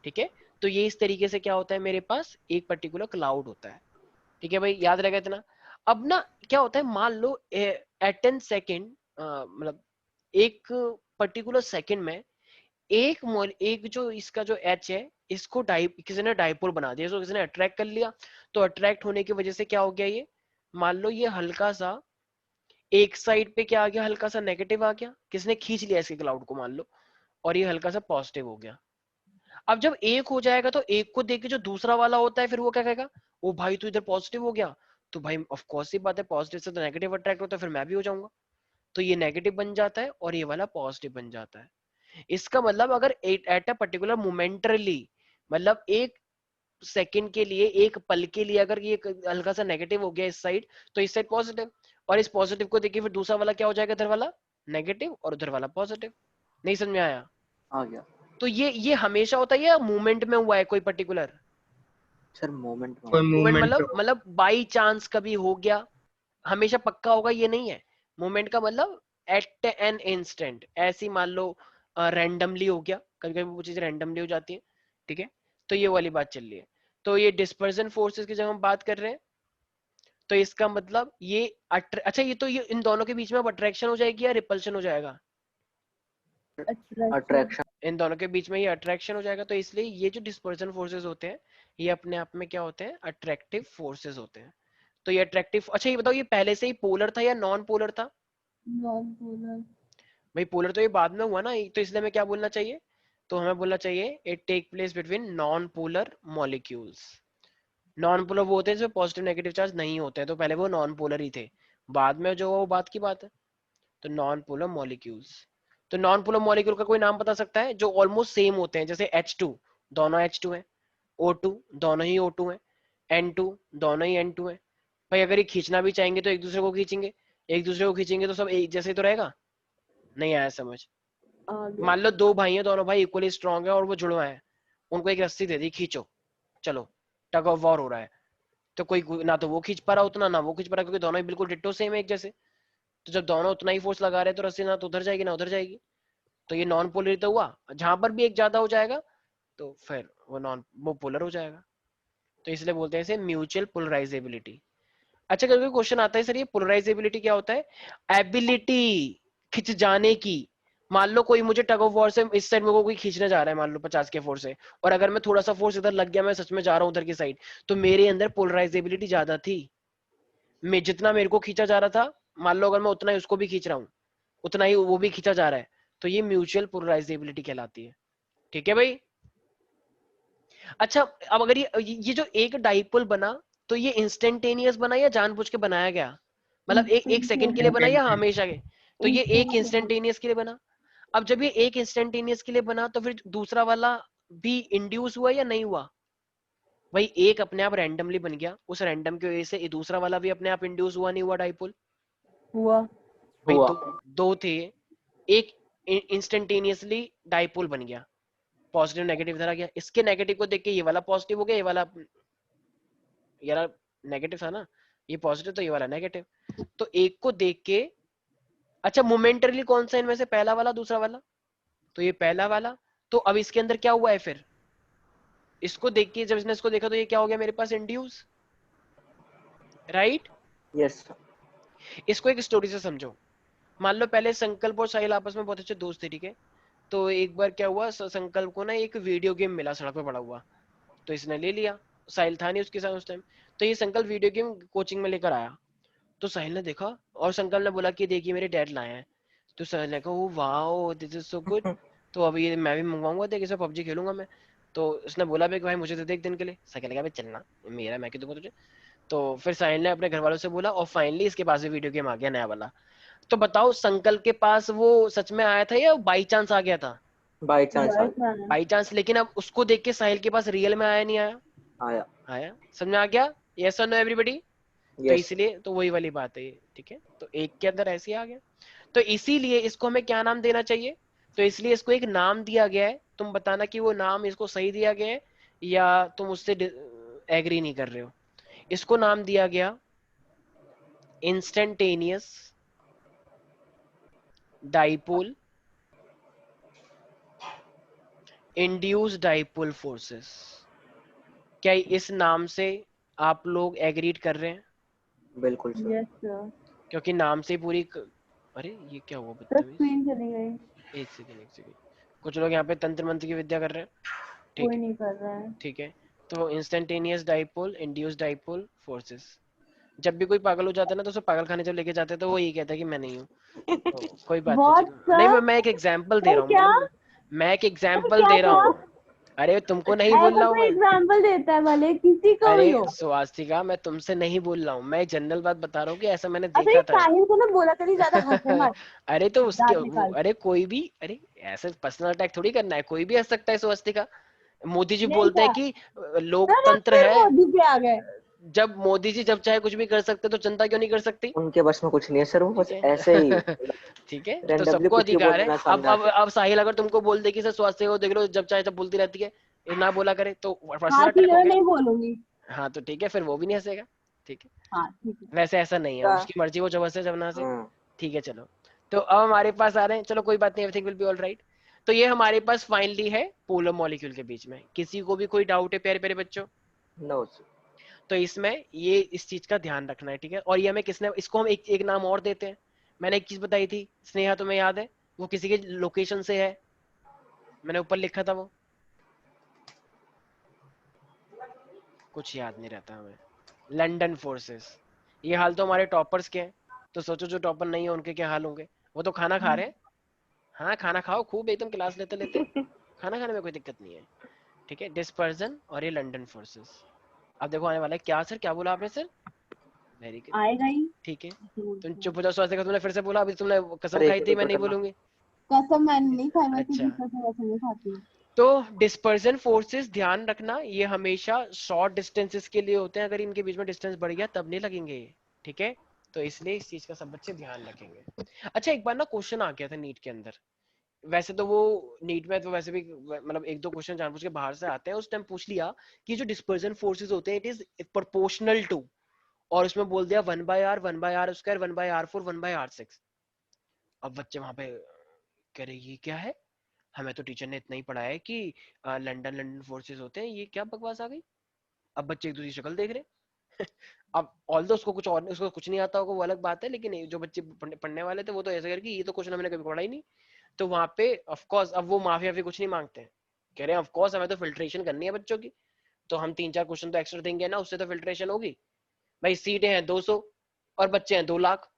ठीक है। तो ये इस तरीके से क्या होता है, मेरे पास एक पर्टिकुलर क्लाउड होता है, ठीक है भाई, याद रहेगा इतना। अब ना क्या होता है, मान लो एट एन सेकेंड, मतलब एक पर्टिकुलर सेकेंड में एक जो इसका जो H है, इसको किसी ने डाइपोल बना दिया, इसको किसी ने अट्रैक्ट कर लिया। तो अट्रैक्ट होने की वजह से क्या हो गया, ये मान लो ये हल्का सा एक साइड पे क्या आ गया, हल्का सा नेगेटिव आ गया, किसने खींच लिया इसके क्लाउड को मान लो, और ये हल्का सा पॉजिटिव हो गया। अब जब एक हो जाएगा तो एक को देख के जो दूसरा वाला होता है, फिर वो क्या कहेगा, ओ भाई तू इधर पॉजिटिव हो गया, तो भाई ऑफ कोर्स ही बात है, पॉजिटिव से तो नेगेटिव अट्रैक्ट होता है, फिर मैं भी हो जाऊंगा। तो ये नेगेटिव बन जाता है और ये वाला पॉजिटिव बन जाता है। इसका मतलब अगर एट अ पर्टिकुलर मोमेंटरली, मतलब एक सेकंड के लिए, एक पल के लिए अगर ये हल्का सा नेगेटिव हो गया इस साइड, तो इस साइड पॉजिटिव, और इस पॉजिटिव को देखिए फिर दूसरा वाला क्या हो जाएगा, इधर वाला नेगेटिव और उधर वाला पॉजिटिव। नहीं समझ में आया? आ गया तो ये हमेशा होता है या मूवमेंट में हुआ है कोई पर्टिकुलर? सर, मोमेंट में कोई हुआ। मूवमेंट मूवमेंट मतलब बाई चांस कभी हो गया, हमेशा पक्का होगा ये नहीं है। मूवमेंट का मतलब एट एन इंस्टेंट, ऐसी मान लो रैंडमली हो गया, कभी कभी वो चीज रैंडमली हो जाती है, ठीक है। तो ये वाली बात चल रही है। तो ये डिस्पर्जन फोर्सेस की जब हम बात कर रहे हैं, तो इसका मतलब ये अच्छा, ये तो ये इन दोनों के बीच में अब अट्रैक्शन हो जाएगी या रिपल्शन हो जाएगा? अट्रैक्शन। इन दोनों के बीच में ये अट्रैक्शन हो जाएगा। तो इसलिए ये जो डिस्पर्जन फोर्सेस होते हैं, ये अपने आप में क्या होते हैं, अट्रैक्टिव फोर्सेस होते हैं। तो ये अट्रैक्टिव, अच्छा ये बताओ, ये पहले से ही पोलर था या नॉन पोलर था? Non polar. भाई पोलर तो ये बाद में हुआ ना, तो इसलिए हमें क्या बोलना चाहिए, तो हमें बोलना चाहिए it take place between non polar molecules. Non polar वो होते हैं जिसमें पॉजिटिव नेगेटिव चार्ज नहीं होते हैं, तो पहले वो नॉन पोलर ही थे, बाद में जो हुआ वो बात की बात है। तो नॉन पोलर मॉलिक्यूल्स, तो नॉन पोलर मॉलिक्यूल का कोई नाम बता सकता है जो ऑलमोस्ट सेम होते हैं, जैसे H2 दोनों H2 हैं, O2 दोनों ही O2 हैं, N2 दोनों ही N2 हैं। भाई अगर ये खींचना भी चाहेंगे तो एक दूसरे को खींचेंगे, एक दूसरे को खींचेंगे तो सब एक जैसे ही तो रहेगा। नहीं आया समझ? आ गया। मान लो दो भाई हैं, दोनों भाई इक्वली स्ट्रांग है और वो जुड़वा है, उनको एक रस्सी दे दी, खींचो, चलो टग ऑफ वॉर हो रहा है। तो कोई ना तो वो खींच पा रहा उतना, ना वो खींच पा रहा, क्योंकि दोनों ही बिल्कुल डिट्टो सेम है एक जैसे। तो जब दोनों उतना ही फोर्स लगा रहे हैं तो रस्सी ना तो उधर जाएगी ना उधर जाएगी। तो ये नॉन पोलर तो हुआ, जहां पर भी एक ज्यादा हो जाएगा तो फिर वो पोलर हो जाएगा। तो इसलिए बोलते हैं इसे म्यूचुअल पोलराइजेबिलिटी। अच्छा, कभी क्वेश्चन आता है सर ये पोलराइजेबिलिटी क्या होता है? एबिलिटी खिंच जाने की। मान लो कोई मुझे टग ऑफ वॉर से इस साइड में को कोई खींचने जा रहा है, मान लो 50 के फोर्स से, और अगर मैं थोड़ा सा फोर्स इधर लग गया, मैं सच में जा रहा हूं उधर की साइड, तो मेरे अंदर पोलराइजेबिलिटी ज्यादा थी। मैं जितना मेरे को खींचा जा रहा था, मान लो अगर मैं उतना ही उसको भी खींच रहा हूँ, उतना ही वो भी खींचा जा रहा है, तो ये म्यूचुअल पोलराइजेबिलिटी कहलाती है। ठीक है भाई। अच्छा, अब अगर ये जो एक डाइपोल बना, तो ये इंस्टेंटेनियस बना या जानबूझ के बनाया गया? मतलब एक सेकंड के लिए बना या हमेशा के? तो ये एक इंस्टेंटेनियस के लिए बना। अब जब ये एक इंस्टेंटेनियस के लिए बना, तो फिर दूसरा वाला भी इंड्यूस हुआ या नहीं हुआ? भाई एक अपने आप रैंडमली बन गया, उस रैंडम की वजह से ये दूसरा वाला भी अपने आप इंड्यूस हुआ नहीं हुआ डाइपोल? हुआ। भाई हुआ। दो थे, एक इंस्टेंटेनियसली डाइपोल बन गया, पॉजिटिव नेगेटिव इधर आ गया, इसके नेगेटिव को देख के ये वाला पॉजिटिव हो गया, ये वाला नेगेटिव था ना, ये पॉजिटिव तो ये वाला नेगेटिव। तो एक को देख के, अच्छा मोमेंटरली कौन सा इनमें से, पहला वाला दूसरा वाला? तो ये पहला वाला। तो अब इसके अंदर क्या हुआ है फिर, इसको देख के जब इसने इसको देखा तो ये क्या हो गया मेरे पास, इंड्यूस, राइट? यस। इसको एक स्टोरी से समझो। मान लो पहले संकल्प और साहिल आपस में बहुत अच्छे दोस्त थे, ठीक है। तो एक बार क्या हुआ, संकल्प को ना एक वीडियो गेम मिला सड़क पे पड़ा हुआ, तो इसने ले लिया, साहिल था नहीं उसके साथ उस टाइम। तो ये संकल्प वीडियो गेम कोचिंग में लेकर आया, तो साहिल ने देखा और संकल्प ने बोला कि देखिए मेरे डैड लाए हैं। तो साहिल ने कहा, wow this is so good, तो अभी ये मैं भी मंगवाऊंगा, देख इसे PUBG खेलूंगा मैं। तो उसने बोला भी कि भाई मुझे दे दे एक दिन के लिए। साहिल ने कहा भाई चलना मेरा, मैं क्यों दूंगा तुझे। तो फिर साहिल ने अपने घर वालों से बोला और फाइनली इसके पास भी वीडियो गेम आ गया नया वाला। तो बताओ संकल के पास वो सच में आया था या बाई चांस आ गया था? By chance by chance. By chance. लेकिन अब उसको देख के साहिल के पास रियल में आया नहीं आया? आया। आया। समझ में आ गया? यस और नो एवरीबॉडी? तो यस। इसलिए तो वही वाली बात है ये, ठीक है। तो एक के अंदर ऐसे ही आ गया। तो इसीलिए इसको हमें क्या नाम देना चाहिए? तो इसलिए इसको एक नाम दिया गया है, तुम बताना कि वो नाम इसको सही दिया गया है या तुम उससे एग्री नहीं कर रहे हो। इसको नाम दिया गया instantaneous dipole induced dipole forces. क्या इस नाम से आप लोग एग्रीड कर रहे हैं? बिल्कुल सर। Yes sir. क्योंकि नाम से पूरी अरे ये क्या हुआ सर बदतमीज? स्क्रीन चली गई। एक सेकंड। कुछ लोग यहाँ पे तंत्र मंत्र की विद्या कर रहे हैं। ठीक कोई है, नहीं कर रहा है। ठीक है। तो instantaneous dipole induced dipole forces. जब भी कोई पागल हो जाता है ना तो उसे पागल खाने जब लेके जाते हैं तो वो यही कहता है कि मैं नहीं हूँ। तो कोई बात नहीं, What, चलो। नहीं, sir? मैं एक एग्जांपल दे सर रहा हूँ, क्या? मैं एक सर एग्जांपल क्या दे रहा था? हूँ। अरे तुमको नहीं बोल ऐसा रहा हूँ कोई मैं। एग्जाम्पल देता है भले किसी को अरे भी हो। स्वास्तिका, मैं तुमसे नहीं बोल रहा हूँ, मैं जनरल बात बता रहा हूँ कि ऐसा मैंने अच्छा ये देखा था। साहिल को ना बोला करी ज्यादा हंसे मत। अरे तो उसके दांत निकाल। अरे कोई भी, अरे ऐसे पर्सनल अटैक थोड़ी करना है, कोई भी हंस सकता है स्वास्तिका। मोदी जी नहीं बोलते हैं सर। कि सर अब लोकतंत्र फिर है। मोदी पे आ गए। जब मोदी जी जब चाहे कुछ भी कर सकते तो जनता क्यों नहीं कर सकती? उनके बस में कुछ नहीं है सर, वो ठीक बस ऐसे ही है। ठीक है, तो रेंडमली सबको कुछ भी बोल अधिकार है। देना अब सामने अब आके। अब साहिल अगर तुमको बोल दे कि सर स्वास्थ्य को देख लो जब चाहे तब बोलती रहती है, ये ना बोला करे तो पर्सनल हाँ ठीक अटैक है हो मैं गया। नहीं बोलूंगी। हाँ तो ठीक है, फिर वो भी नहीं हंसेगा। ठीक है। हाँ ठीक है। वैसे ऐसा नहीं है, क्या? उसकी मर्जी, वो जब हंसे जब ना हंसे। हाँ। ठीक है चलो। तो अब हमारे पास आ रहे हैं, चलो कोई बात नहीं, everything will be all right. तो ये हमारे पास फाइनली है पोलर मॉलिक्यूल के बीच में। किसी को भी कोई डाउट है प्यारे प्यारे बच्चों? No sir. तो इसमें ये इस चीज का ध्यान रखना है, ठीक है। और ये हमें किसने, इसको हम एक नाम और देते हैं। मैंने एक चीज बताई थी स्नेहा, तुम्हें याद है? वो किसी के लोकेशन से है, मैंने ऊपर लिखा था वो, कुछ याद नहीं रहता हमें। London forces. ये हाल तो हमारे टॉपर्स के हैं, तो सोचो जो टॉपर नहीं है उनके क्या हाल होंगे। वो तो खाना खा रहे हैं। हाँ खाना खाओ खूब एकदम क्लास लेते लेते, खाना खाने में कोई दिक्कत नहीं है। ठीक है, डिस्पर्जन और ये लंदन फोर्सेस। अब देखो आने वाला है क्या सर, क्या बोला आपने सर? Very good. आएगा ही। ठीक है, तुम चुप हो जाओ स्वास्थ्य का, तुमने फिर से बोला, अभी तुमने कसम अरे खाई एक थी एक मैं नहीं करना। बोलूंगी। कसम मैंने नहीं खाई, मैं अच्छा, किसी से वैसे नहीं खाती हूँ। तो डिस्पर्जन फोर्सेस ध्यान रखना, ये हमेशा शॉर्ट डिस्टेंसेस के लिए होते हैं, अगर इनके बीच में डिस्टेंस बढ़ गया तब नहीं लगेंगे। ठीक है, तो इसलिए इस चीज का सब बच्चे ध्यान रखेंगे। अच्छा एक बार ना क्वेश्चन आ गया था नीट के अंदर, वैसे तो वो नीट में तो वैसे भी मतलब एक दो क्वेश्चन जानबूझ के बाहर से आते हैं, उस टाइम पूछ लिया कि जो डिस्पर्जन फोर्सेस होते हैं इट इज प्रोपोर्शनल टू, और उसमें बोल दिया 1/r स्क्वायर 1/r4 1/r6। अब बच्चे वहां पे कह रहे ये क्या है, हमें तो टीचर ने इतना ही पढ़ाया है कि लंदन लंदन फोर्सेस होते हैं, ये क्या बकवास आ गई। अब बच्चे एक दूसरी की शक्ल देख रहे हैं। अब ऑल दो उसको कुछ और, उसको कुछ नहीं आता होगा वो अलग बात है, लेकिन जो बच्चे पढ़ने वाले थे वो तो ऐसा करके ये तो क्वेश्चन हमने कभी पढ़ा ही नहीं। तो वहां पे ऑफ कोर्स अब वो माफिया भी कुछ नहीं मांगते हैं, कह रहे हैं ऑफ कोर्स हमें तो फिल्ट्रेशन करनी है बच्चों की, तो हम 3-4 क्वेश्चन तो एक्स्ट्रा देंगे ना, उससे तो फिल्ट्रेशन होगी। भाई सीटें हैं 200 और बच्चे हैं 2 लाख,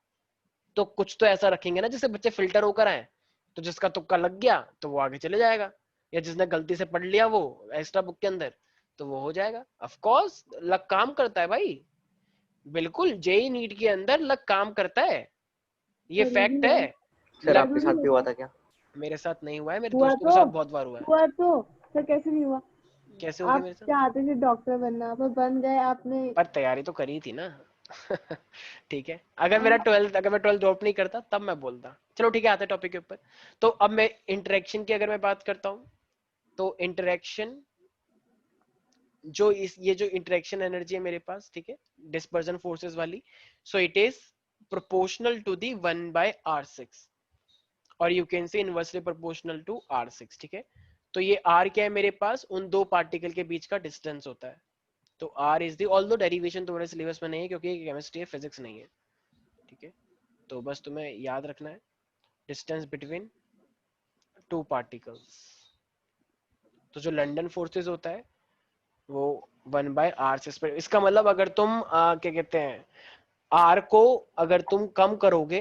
तो कुछ तो ऐसा रखेंगे ना जिससे बच्चे फिल्टर होकर आए। तो जिसका तुक्का लग गया तो वो आगे चले जाएगा, या जिसने गलती से पढ़ लिया वो एक्स्ट्रा बुक के अंदर तो वो हो जाएगा। ऑफ कोर्स लक काम करता है भाई, बिल्कुल जेई नीट के अंदर लक काम करता है, ये जरूरी फैक्ट है। है। सर लक आपके साथ भी हुआ था क्या? मेरे साथ नहीं हुआ है, मेरे हुआ दोस्तों के तो साथ बहुत बार हुआ है। हुआ तो सर कैसे नहीं हुआ? कैसे हो गया आप मेरे साथ? चाहते थे डॉक्टर बनना पर बन गए आपने। पर तैयारी तो करी थी ना। ठीक है, अगर मैं 12th ड्रॉप नहीं करता तब मैं बोलता। चलो ठीक है, आते टॉपिक के ऊपर। तो अब मैं इंटरेक्शन की अगर मैं बात करता हूँ, तो इंटरेक्शन जो ये जो इंटरेक्शन एनर्जी है मेरे पास, ठीक है, डिस्पर्जन फोर्सेस वाली, so it is proportional to the 1/r6, और you can say inversely proportional to r6। ठीक है, तो ये r क्या है मेरे पास, उन दो पार्टिकल के बीच का डिस्टेंस होता है। तो r is the, although derivation तुम्हारे सिलेबस में नहीं है क्योंकि केमिस्ट्री है, फिजिक्स नहीं है। ठीक है, तो बस तुम्हें याद रखना है डिस्टेंस बिटवीन टू पार्टिकल्स। तो जो लंदन फोर्सेस होता है वो 1/r6 पर, इसका मतलब अगर तुम क्या कहते हैं r को अगर तुम कम करोगे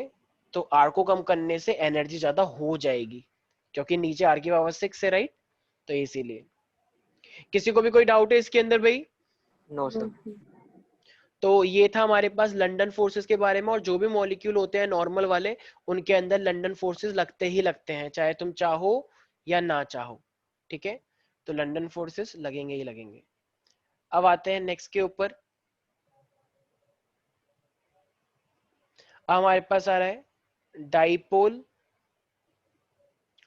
तो r को कम करने से एनर्जी ज्यादा हो जाएगी, क्योंकि नीचे r की पावर 6 है, राइट? तो इसीलिए किसी को भी कोई डाउट है इसके अंदर भाई? No sir. तो ये था हमारे पास लंदन फोर्सेस के बारे में, और जो भी मॉलिक्यूल होते हैं नॉर्मल वाले, उनके अंदर लंदन फोर्सेस लगते ही लगते हैं, चाहे तुम चाहो या ना चाहो, ठीक है। तो लंदन फोर्सेस लगेंगे ही लगेंगे। अब आते हैं नेक्स्ट के ऊपर। अब हमारे पास आ रहा है dipole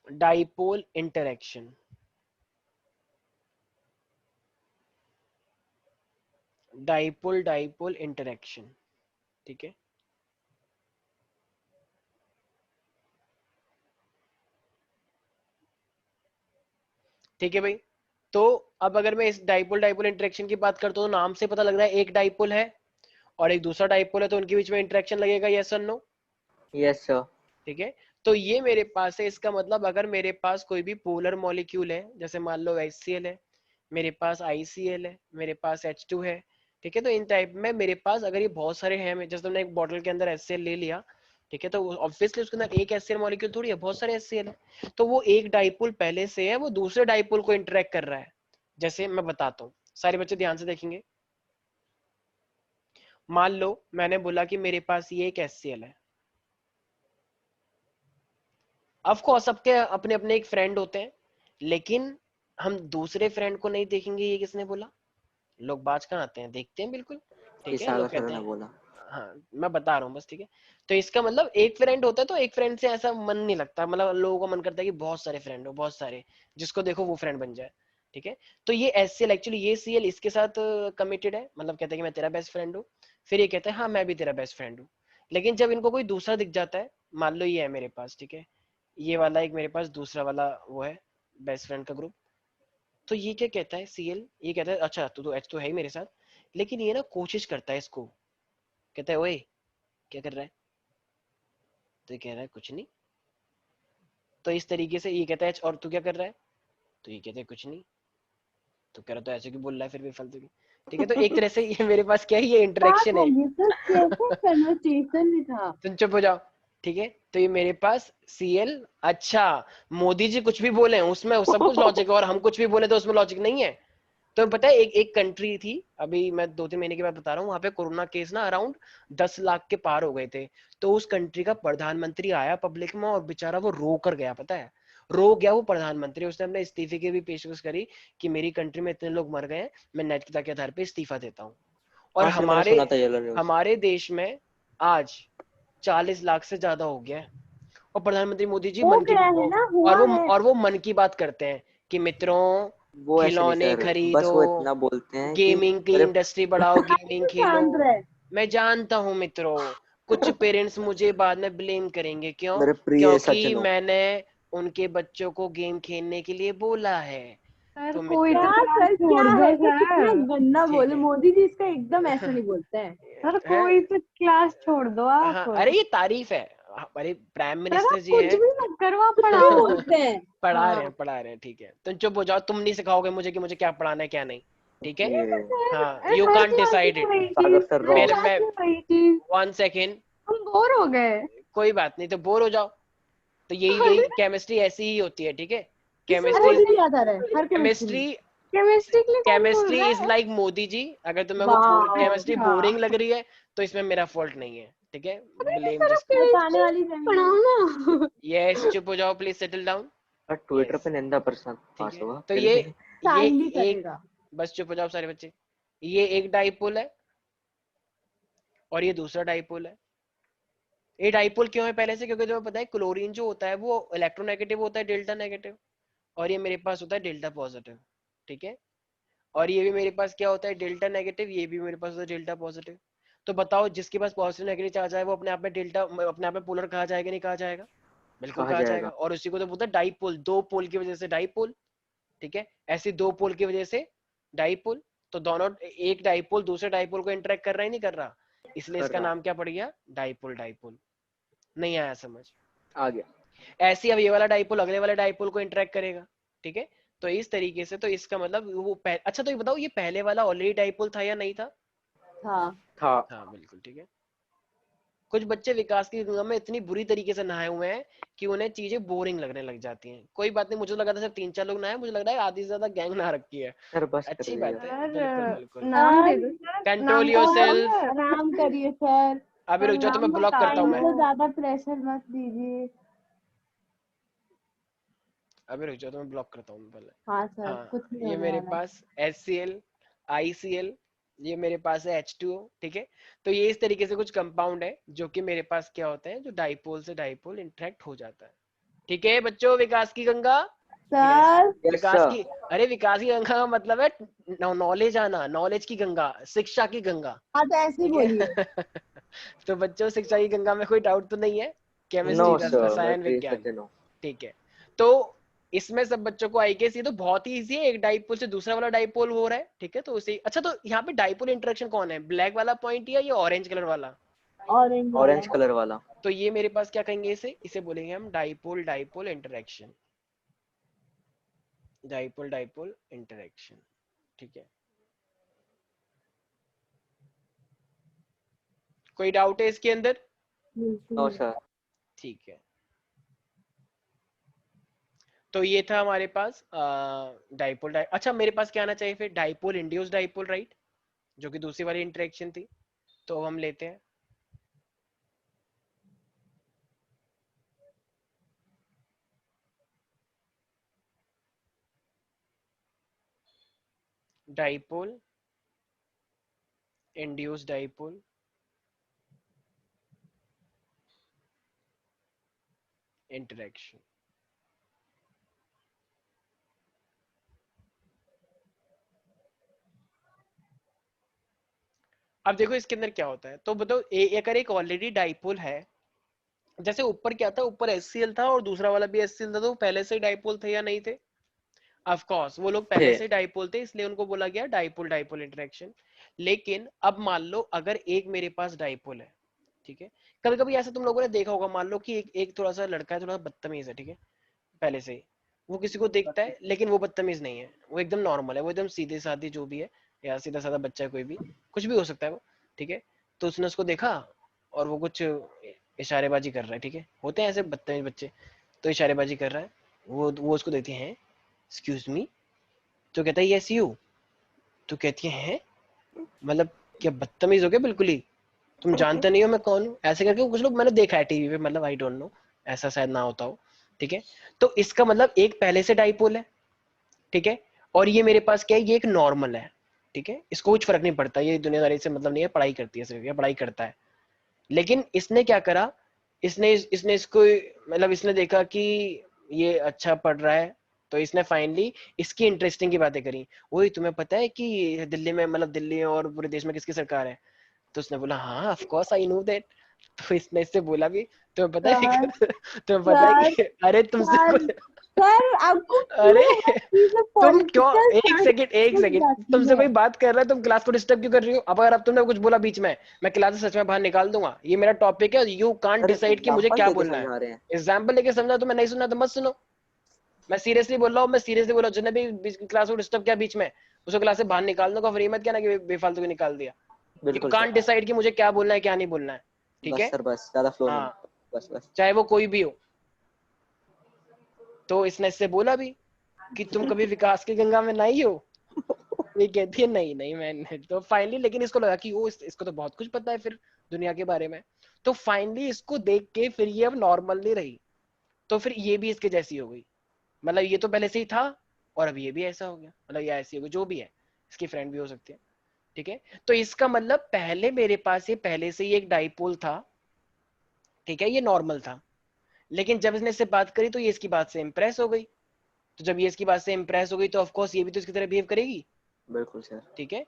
dipole interaction. Dipole dipole interaction, ठीक है। ठीक है भाई, तो अब अगर मैं इस डाइपोल डाइपोल इंटरेक्शन की बात करता हूँ, तो नाम से पता लग रहा है एक डाइपोल है और एक दूसरा डाइपोल है, तो उनके बीच में इंटरेक्शन लगेगा, यस और नो? Yes sir. ठीक है, तो ये मेरे पास है। इसका मतलब अगर मेरे पास कोई भी पोलर मॉलिक्यूल है, जैसे मान लो HCl है, मेरे पास ICl है, मेरे पास H2 है, ठीक है, तो इन टाइप में मेरे पास अगर ये बहुत सारे हैं, जैसे तुमने एक बॉटल के अंदर HCl ले लिया, ठीक है, तो ऑब्वियसली उसके अंदर एक HCl मॉलिक्यूल थोड़ी है, बहुत सारे HCl है, तो वो एक डाइपोल पहले से है, वो दूसरे डाइपोल को इंटरेक्ट कर रहा है। जैसे मैं बताता हूँ, सारे बच्चे ध्यान से देखेंगे। मान लो मैंने बोला कि मेरे पास ये एक HCl है, ऑफ कोर्स सबके अपने अपने एक फ्रेंड होते हैं, लेकिन हम दूसरे फ्रेंड को नहीं देखेंगे, ये किसने बोला? लोग बाज कहाँ आते हैं, देखते हैं बिल्कुल, ठीक ये है, लोग सागर सर कहते ने हैं। बोला। हाँ मैं बता रहा हूँ बस, ठीक है। तो इसका मतलब एक फ्रेंड होता है, तो एक फ्रेंड से ऐसा मन नहीं लगता, मतलब लोगों का मन करता है कि बहुत सारे फ्रेंड हो, बहुत सारे, जिसको देखो वो फ्रेंड बन जाए, ठीक है। तो ये HCl एक्चुअली, ये Cl इसके साथ कमिटेड है, मतलब कहता है कि मैं तेरा बेस्ट फ्रेंड हूँ, फिर ये कहता है हाँ मैं भी तेरा बेस्ट फ्रेंड हूँ। लेकिन जब इनको कोई दूसरा दिख जाता है, मान लो ये है मेरे पास, ठीक है, ये वाला एक मेरे पास दूसरा वाला वो है बेस्ट फ्रेंड का ग्रुप, तो ये क्या कहता है Cl, ये कहता है अच्छा तू तो H तो है ही मेरे साथ, लेकिन ये ना कोशिश करता है इसको, कहता है ओए क्या कर रहा है, तो ये कह रहा है कुछ नहीं, तो इस तरीके से ये कहता है और तू क्या कर रहा है, तो ये कहता है कुछ नहीं, तो कह रहा तो ऐसे क्यों बोल रहा है फिर भी फालतू की, ठीक है। तो एक तरह से ये मेरे पास क्या है, ये बात इंटरेक्शन है। होगी सर, कैसे कन्वर्सेशन में था। तुम चुप हो जाओ, ठीक है। तो ये मेरे पास Cl, अच्छा मोदी जी कुछ भी बोले उसमें सब कुछ लॉजिक है, और हम कुछ भी बोले तो उसमें लॉजिक नहीं है। तो पता है एक एक कंट्री थी, अभी मैं 2-3 महीने के बाद बता रहा हूँ, वहां पे कोरोना केस ना अराउंड 10 लाख के पार हो गए थे। तो उस कंट्री का प्रधानमंत्री आया पब्लिक में, और बेचारा वो रो कर गया, पता है रो गया वो प्रधानमंत्री, उसने अपने इस्तीफे की भी पेशकश करी कि मेरी कंट्री में इतने लोग मर गए हैं, मैं नैतिकता के आधार पर इस्तीफा देता हूँ। और हाँ सर मैंने सुना था येलो न्यूज। हमारे देश में आज 40 लाख से ज्यादा हो गया है, और प्रधानमंत्री मोदी जी हो मन की, गया है ना, हुआ है। और वो मन की बात करते हैं कि मित्रों वो ऐसे नहीं खिलौने सर, बस खरीदो, वो इतना बोलते हैं कि गेमिंग की अरे इंडस्ट्री बढ़ाओ, गेमिंग खेलो। जान रहे। मैं जानता हूँ मित्रों, कुछ पेरेंट्स मुझे बाद में ब्लेम करेंगे, क्यों? मेरे प्रिय क्योंकि सज्जनों। मैंने उनके बच्चों को गेम खेलने के लिए बोला है। सर तो कोई तो मित्रों, क्या क्लास सर, क्या छोड़ दो है ये, कितना सर। गंदा ठीक बोले है मोदी जी, इसका एकदम ऐसा नहीं बोलते हैं। सर है, कोई तो क्लास छोड़ दो हाँ आप। अरे ये तारीफ है, अरे प्राइम सर मिनिस्टर आप जी कुछ है। भी मत करो, आप क्यों पढ़ाओ। बोलते हैं। हाँ पढ़ा रहे हैं, ठीक है, तुम चुप हो जाओ, तुम नहीं सिखाओगे मुझे कि मुझे क्या पढ़ाना है क्या नहीं, ठीक है। नहीं तो ये सर, हाँ you her can't class decide में इट। वही सागर चीज, सर हर रॉन्ग। मेरे क्लास मैं में वही चीज, 1 सेकेंड, हम बोर हो गए। कोई बात नहीं, तो बोर हो जाओ, तो यही केमिस्ट्री ऐसी ही होती है, ठीक है। किसे केमिस्ट्री मोदी जी याद आ रहा है हर केमिस्ट्री में। केमिस्ट्री केमिस्ट्री के लिए कौन बोल केमिस्ट्री रहा इज है? लाइक मोदी जी, अगर तुम्हें वो वाह। केमिस्ट्री अच्छा बोरिंग लग रही है तो इसमें मेरा फॉल्ट नहीं है, ठीक है, अरे तो ब्लेम सर आप जिसको। बताने केमिस्ट्री वाली जमीन। पढ़ाओ ना। यस चुप हो जाओ प्लीज, सेटल डाउन। और ट्विटर यस पे निंदा प्रसाद ठीक पास है, होगा तो फिर भी। ये स्टैंड भी एक, करेगा। बस चुप हो जाओ सारे बच्चे, ये एक डाइपोल है और ये दूसरा डाइपोल है। ये डाइपोल क्यों है पहले से, क्योंकि तुम्हें पता है क्लोरीन जो होता है वो इलेक्ट्रोनेगेटिव होता है, डेल्टा नेगेटिव, और ये मेरे पास होता है डेल्टा पॉजिटिव, ठीक है। और ये भी मेरे पास क्या होता है, डेल्टा नेगेटिव, ये भी मेरे पास होता है डेल्टा पॉजिटिव। तो बताओ जिसके पास पॉजिटिव नेगेटिव चार्ज है वो अपने आप में डेल्टा, अपने आप में पोलर कहा जाएगा नहीं कहा जाएगा? बिल्कुल कहा कहा जाएगा, जाएगा। और उसी को तो बोलते हैं डाइपोल, दो पोल की वजह से डाइपोल, ठीक है। ऐसी दो पोल की वजह से डाइपोल, तो दोनों, एक डाइपोल दूसरे डाइपोल को इंटरेक्ट कर रहा है नहीं कर रहा, इसलिए कर इसका रहा। नाम क्या पड़ गया, डाइपोल डाइपोल। नहीं आया समझ? आ गया। ऐसे अब ये वाला डाइपोल अगले वाले डाइपोल को इंटरेक्ट करेगा, ठीक है। तो इस तरीके से, तो इसका मतलब वो अच्छा तो ये बताओ ये पहले वाला ऑलरेडी डाइपोल था या नहीं था? हाँ। था। हाँ बिल्कुल ठीक है। कुछ बच्चे विकास की गंगा में इतनी बुरी तरीके से नहाए हुए हैं कि उन्हें चीजें बोरिंग लगने लग जाती हैं। कोई बात नहीं, मुझे तो लगा था सिर्फ 3-4 लोग नहाए, मुझे लग रहा है आधी से ज्यादा गैंग नहा रखी है। सर बस अच्छी करिए बात यार। है, सर बिल्कुल बिल्कुल। नाम दे दो सर, सर, कंट्रोल नाम योर तो सेल्फ। सर, आराम करिए सर, अभी सर रुक जाओ, तो मैं नाम ब्लॉक करता हूँ मैं। इनको ज्यादा प्रेशर मत दीजिए। अभी रुक जाओ, तो मैं ब्लॉक करता हूँ पहले। हाँ सर, हाँ, कुछ नहीं ये होने मेरे वाला। पास HCl, ICl, ये मेरे पास है H2O, ठीक है। तो ये इस तरीके से कुछ कंपाउंड है जो कि मेरे पास क्या होते हैं, जो डाइपोल से डाइपोल इंटरेक्ट हो जाता है। ठीक है बच्चों, विकास की गंगा। यस, सर यस विकास सर। की, अरे विकास की गंगा का मतलब है नॉलेज आना, नॉलेज की गंगा, शिक्षा की गंगा, हाँ तो ऐसे ही ठीक बोलिए। है। तो बच्चों, शिक्षा की गंगा में कोई डाउट तो नहीं है? नो केमिस्ट्री, सर, मैं रसायन प्लीज विज्ञान, नो। ठीक है। तो इसमें सब बच्चों को आई गेस ये तो बहुत ही इजी है, एक डाइपोल से दूसरा वाला डाइपोल हो रहा है, ठीक है। तो उसे अच्छा, तो यहाँ पे डाइपोल इंटरेक्शन कौन है, ब्लैक वाला पॉइंट या ये ऑरेंज कलर वाला? ऑरेंज वाला। ऑरेंज कलर वाला। तो ये मेरे पास क्या कहेंगे, इसे बोलेंगे हम dipole dipole interaction, dipole dipole interaction, ठीक है। कोई डाउट है इसके अंदर? No sir. ठीक है, तो ये था हमारे पास डाइपोल अच्छा, मेरे पास क्या आना चाहिए फिर, डाइपोल इंड्यूस डाइपोल, राइट, जो कि दूसरी वाली इंटरेक्शन थी। तो हम लेते हैं डाइपोल इंड्यूस डाइपोल इंटरेक्शन। अब देखो इसके अंदर क्या होता है, तो बताओ अगर एक ऑलरेडी डाइपोल है, जैसे ऊपर क्या था, ऊपर HCl था और दूसरा वाला भी HCl था, तो वो पहले से डाइपोल थे या नहीं थे? ऑफ कोर्स वो लोग पहले थे। से डाइपोल थे, इसलिए उनको बोला गया डाइपोल डाइपोल इंटरेक्शन। लेकिन अब मान लो अगर एक मेरे पास डाइपोल है, ठीक है। कभी कभी ऐसा तुम लोगों ने देखा होगा, मान लो कि एक थोड़ा सा लड़का है, थोड़ा सा बदतमीज है, ठीक है, पहले से ही वो किसी को देखता है, लेकिन वो बदतमीज नहीं है, वो एकदम नॉर्मल है, वो एकदम सीधे साधे जो भी है, या सीधा साधा बच्चा है, कोई भी कुछ भी हो सकता है वो, ठीक है। तो उसने उसको देखा और वो कुछ इशारेबाजी कर रहा है, ठीक है, होते हैं ऐसे बदतमीज बच्चे, तो इशारेबाजी कर रहा है, वो उसको देखती है, एक्सक्यूज मी, तो कहता है यस यू, तो कहती है मतलब क्या बदतमीज हो गया बिल्कुल ही, तुम जानते नहीं हो मैं कौन हूँ, ऐसे करके कुछ लोग मैंने देखा है टीवी पे, मतलब आई डोंट नो, ऐसा शायद ना होता हो, ठीक है। तो इसका मतलब एक पहले से डाइपोल है, ठीक है, और ये मेरे पास क्या है, ये एक नॉर्मल है, ठीक है, इसको कुछ फर्क नहीं पड़ता, ये दुनियादारी से मतलब नहीं है, पढ़ाई करती है सिर्फ, ये पढ़ाई करता है। लेकिन इसने क्या करा, इसने इसको मतलब इसने देखा कि ये अच्छा पढ़ रहा है, तो इसने फाइनली इसकी इंटरेस्टिंग की बातें करी। वही तुम्हें पता है कि दिल्ली में, मतलब दिल्ली और पूरे देश में किसकी सरकार है? तो उसने बोला हाँ of course I know that. तो इसने इससे बोला भी, तुम्हें पता है सर तुम्हें पता है सर कि अरे तुमसे सर सर, आपको अरे क्यों हर चीज में तुम क्यों, पॉलिटिकल एक सेकंड एक घुस सेकंड, जाती तुमसे है? कोई बात कर रहा है, तुम क्लास को डिस्टर्ब क्यों कर रही हो? अब तुमने कुछ बोला बीच में, मैं क्लास से सच में बाहर निकाल दूंगा, ये मेरा टॉपिक है, यू कांट सर डिसाइड कि मुझे एग्जाम्पल क्या देके बोलना है। समझा रहे हैं। एग्जाम्पल लेके समझा, तो मैं नहीं सुनना तो मत सुनो, मैं सीरियसली बोल रहा हूँ, मैं सीरियसली बोल रहा हूँ, जिसने भी क्लास को डिस्टर्ब किया बीच में, उसको क्लास से बाहर निकाल दूंगा, फिर मत कहना कि बेफालतू को निकाल दिया। यू बिल्कुल कांट सर। डिसाइड कि मुझे क्या बोलना है क्या नहीं बोलना है, ठीक बस है। सर बस, ज्यादा फ्लो में हाँ, मत। बस बस। चाहे वो कोई भी हो। तो इसने इससे बोला भी कि तुम कभी विकास की गंगा में नहाई हो? ये कहती है नहीं नहीं मैं, तो फाइनली लेकिन इसको लगा कि वो इसको तो बहुत कुछ पता है फिर दुनिया के बारे में, तो फाइनली इसको देख के फिर ये अब नॉर्मल नहीं रही, तो फिर ये भी इसके जैसी हो गई, मतलब ये तो पहले से ही था और अब ये भी ऐसा हो गया, मतलब ये ऐसी हो गई, जो भी है इसकी फ्रेंड भी हो सकती है, ठीक है। तो इसका मतलब पहले मेरे पास ये पहले से ही एक डाइपोल था, ठीक है, ये नॉर्मल था, लेकिन जब इसने इससे बात करी तो ये इसकी बात से इंप्रेस हो गई, तो जब ये इसकी बात से इंप्रेस हो गई तो ऑफकोर्स ये भी तो इसकी तरह बिहेव करेगी, बिल्कुल सर। ठीक है।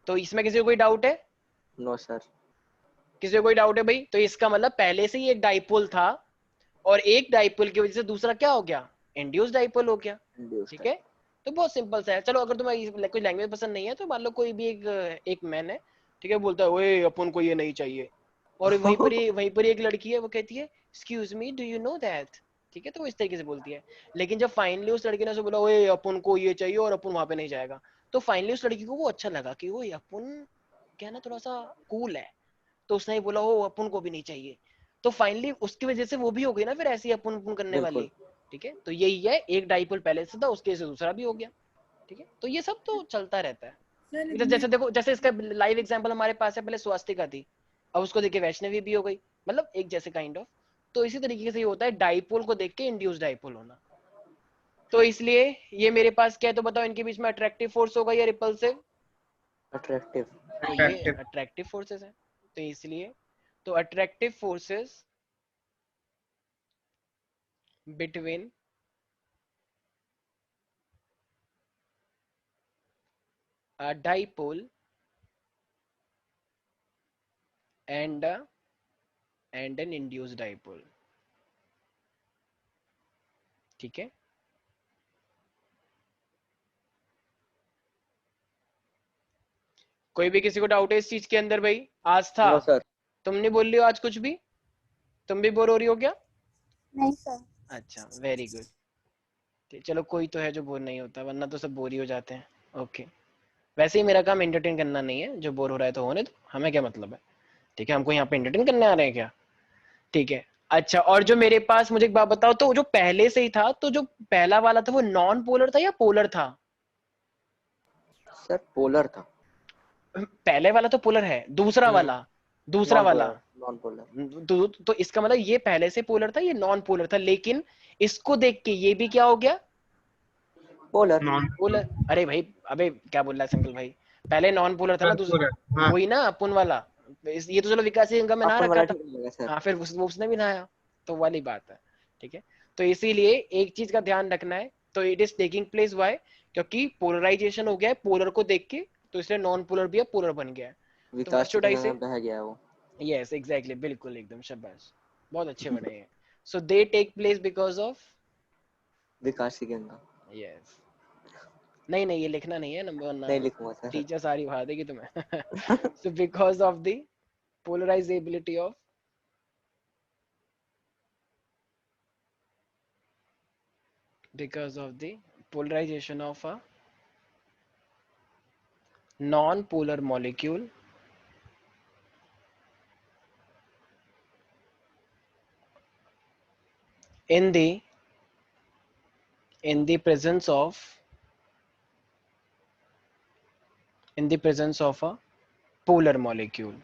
तो इसमें किसी को कोई डाउट है? No sir. किसी को कोई डाउट है भाई? तो इसका मतलब पहले से ही एक डाइपोल था और एक डाइपोल की वजह से दूसरा क्या हो गया, इंड्यूस डाइपोल हो गया, ठीक है। तो बहुत सिंपल सा है। चलो अगर तुम्हें कोई लैंग्वेज पसंद नहीं है तो मान लो कोई भी एक मैन है, ठीक है, बोलता है ओए अपन को ये नहीं चाहिए, और वहीं पर एक लड़की है, वो कहती है excuse me do you know that, ठीक है, तो वो इस तरीके से बोलती है। लेकिन जब फाइनली उस लड़की ने उसे बोला ओए अपन को ये चाहिए और अपन वहां पे नहीं जाएगा, तो फाइनली उस लड़की को वो अच्छा लगा कि ओए अपन क्या ना थोड़ा सा कूल है, तो उसने ही बोला ओ अपन को भी नहीं चाहिए, तो फाइनली उसकी वजह से वो भी हो गई ना फिर ऐसी अपन अपन करने बिल्कुल। वाली। ठीक है, तो यही है, एक डाइपोल पहले से था, उसके से दूसरा भी हो गया। ठीक है, तो ये सब तो चलता रहता है। जैसे देखो, जैसे इसका लाइव एग्जांपल हमारे पास है, पहले स्वास्तिका थी, अब उसको देख के वैष्णवी भी हो गई, मतलब एक जैसे काइंड ऑफ। तो इसी तरीके से ये होता है डाइपोल को देख के इंड्यूस डाइपोल होना। तो इसलिए ये मेरे पास क्या है, तो बताओ इनके बीच में अट्रैक्टिव फोर्स होगा या रिपल्सिव? अट्रैक्टिव। तो ये Attractive. अट्रैक्टिव फोर्सेस है, तो इसलिए तो attractive forces between a dipole and an induced dipole। ठीक है, कोई भी किसी को डाउट है इस चीज के अंदर? भाई आज था, नो सर। तुम नहीं बोल रही हो आज कुछ भी? तुम भी बोर हो रही हो क्या? नहीं सर। अच्छा, वेरी गुड। चलो कोई तो है जो बोर नहीं होता, वरना तो सब बोर ही हो जाते हैं। ओके, वैसे ही मेरा काम एंटरटेन करना नहीं है, जो बोर हो रहा है तो होने दो, हमें क्या मतलब है। ठीक है, हमको यहाँ पे एंटरटेन करने आ रहे हैं क्या? ठीक है, अच्छा, और जो मेरे पास, मुझे एक बात बताओ, तो जो पहले से ही था, तो जो पहला वाला था वो नॉन पोलर था या पोलर था? सर पोलर था। पहले वाला तो पोलर है, दूसरा वाला, दूसरा वाला नॉन पोलर। तो इसका मतलब ये पहले से पोलर था, ये नॉन पोलर था, लेकिन इसको देख के ये भी क्या हो गया? पोलर। Non polar. अरे भाई, अबे क्या बोल रहा है संकल भाई, पहले नॉन पोलर था ना दूसरा, पोलर। हाँ वही ना अपुन वाला। ये तो चलो विकास का मैं ना अपन रखा वाला था। ठीक लगा सर। हाँ, फिर उसने भी नहाया, तो वाली बात है। ठीक है, तो इसीलिए एक चीज का ध्यान रखना है, तो it is taking place Y, क्योंकि पोलराइजेशन हो गया है पोलर को देख के, तो इसलिए नॉन पोलर भी अब पोलर बन गया है। तो व्हाट विकास शुड आई के से? बह गया है वो। यस एग्जैक्टली, बिल्कुल एकदम शाबाश, बहुत अच्छे बने हैं। So they take place because of, विकास के अंदर। यस, नहीं नहीं ये लिखना नहीं है नंबर ना, नहीं लिखूंगा सर। टीचर सारी उड़ा देगी तुम्हें। So because of the polarizability of because of the polarization of a non-polar molecule in the presence of a polar molecule।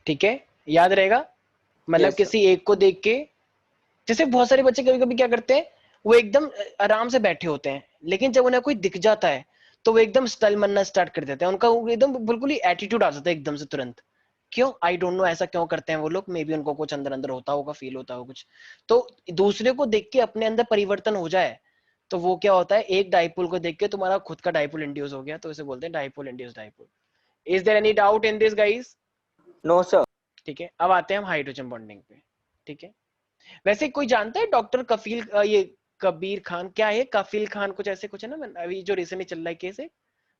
ठीक है, याद रहेगा, मतलब Yes, sir. किसी एक को देख के, जैसे बहुत सारे बच्चे कभी कभी क्या करते हैं, वो एकदम आराम से बैठे होते हैं, लेकिन जब उन्हें कोई दिख जाता है तो वो एकदम स्टाइल बनना स्टार्ट कर देते हैं, उनका एकदम बिल्कुल ही एटीट्यूड आ जाता है एकदम से तुरंत। क्यों? आई डोंट नो, ऐसा क्यों करते हैं वो लोग, मे बी उनको कुछ अंदर अंदर होता होगा, फील होता होगा कुछ। तो दूसरे को देख के अपने अंदर परिवर्तन हो जाए, तो वो क्या होता है, एक डाइपोल को देख के तुम्हारा खुद का डाइपोल इंड्यूस हो गया, तो इसे बोलते हैं dipole induce dipole. Is there any doubt in this guys? No sir. ठीक है, अब आते हैं हम हाइड्रोजन बॉन्डिंग पे। ठीक है, वैसे कोई जानता है डॉक्टर कफील, ये कबीर खान, क्या है कफील खान, कुछ ऐसे कुछ है ना, अभी जो रिसेंटली चल रहा है केस है,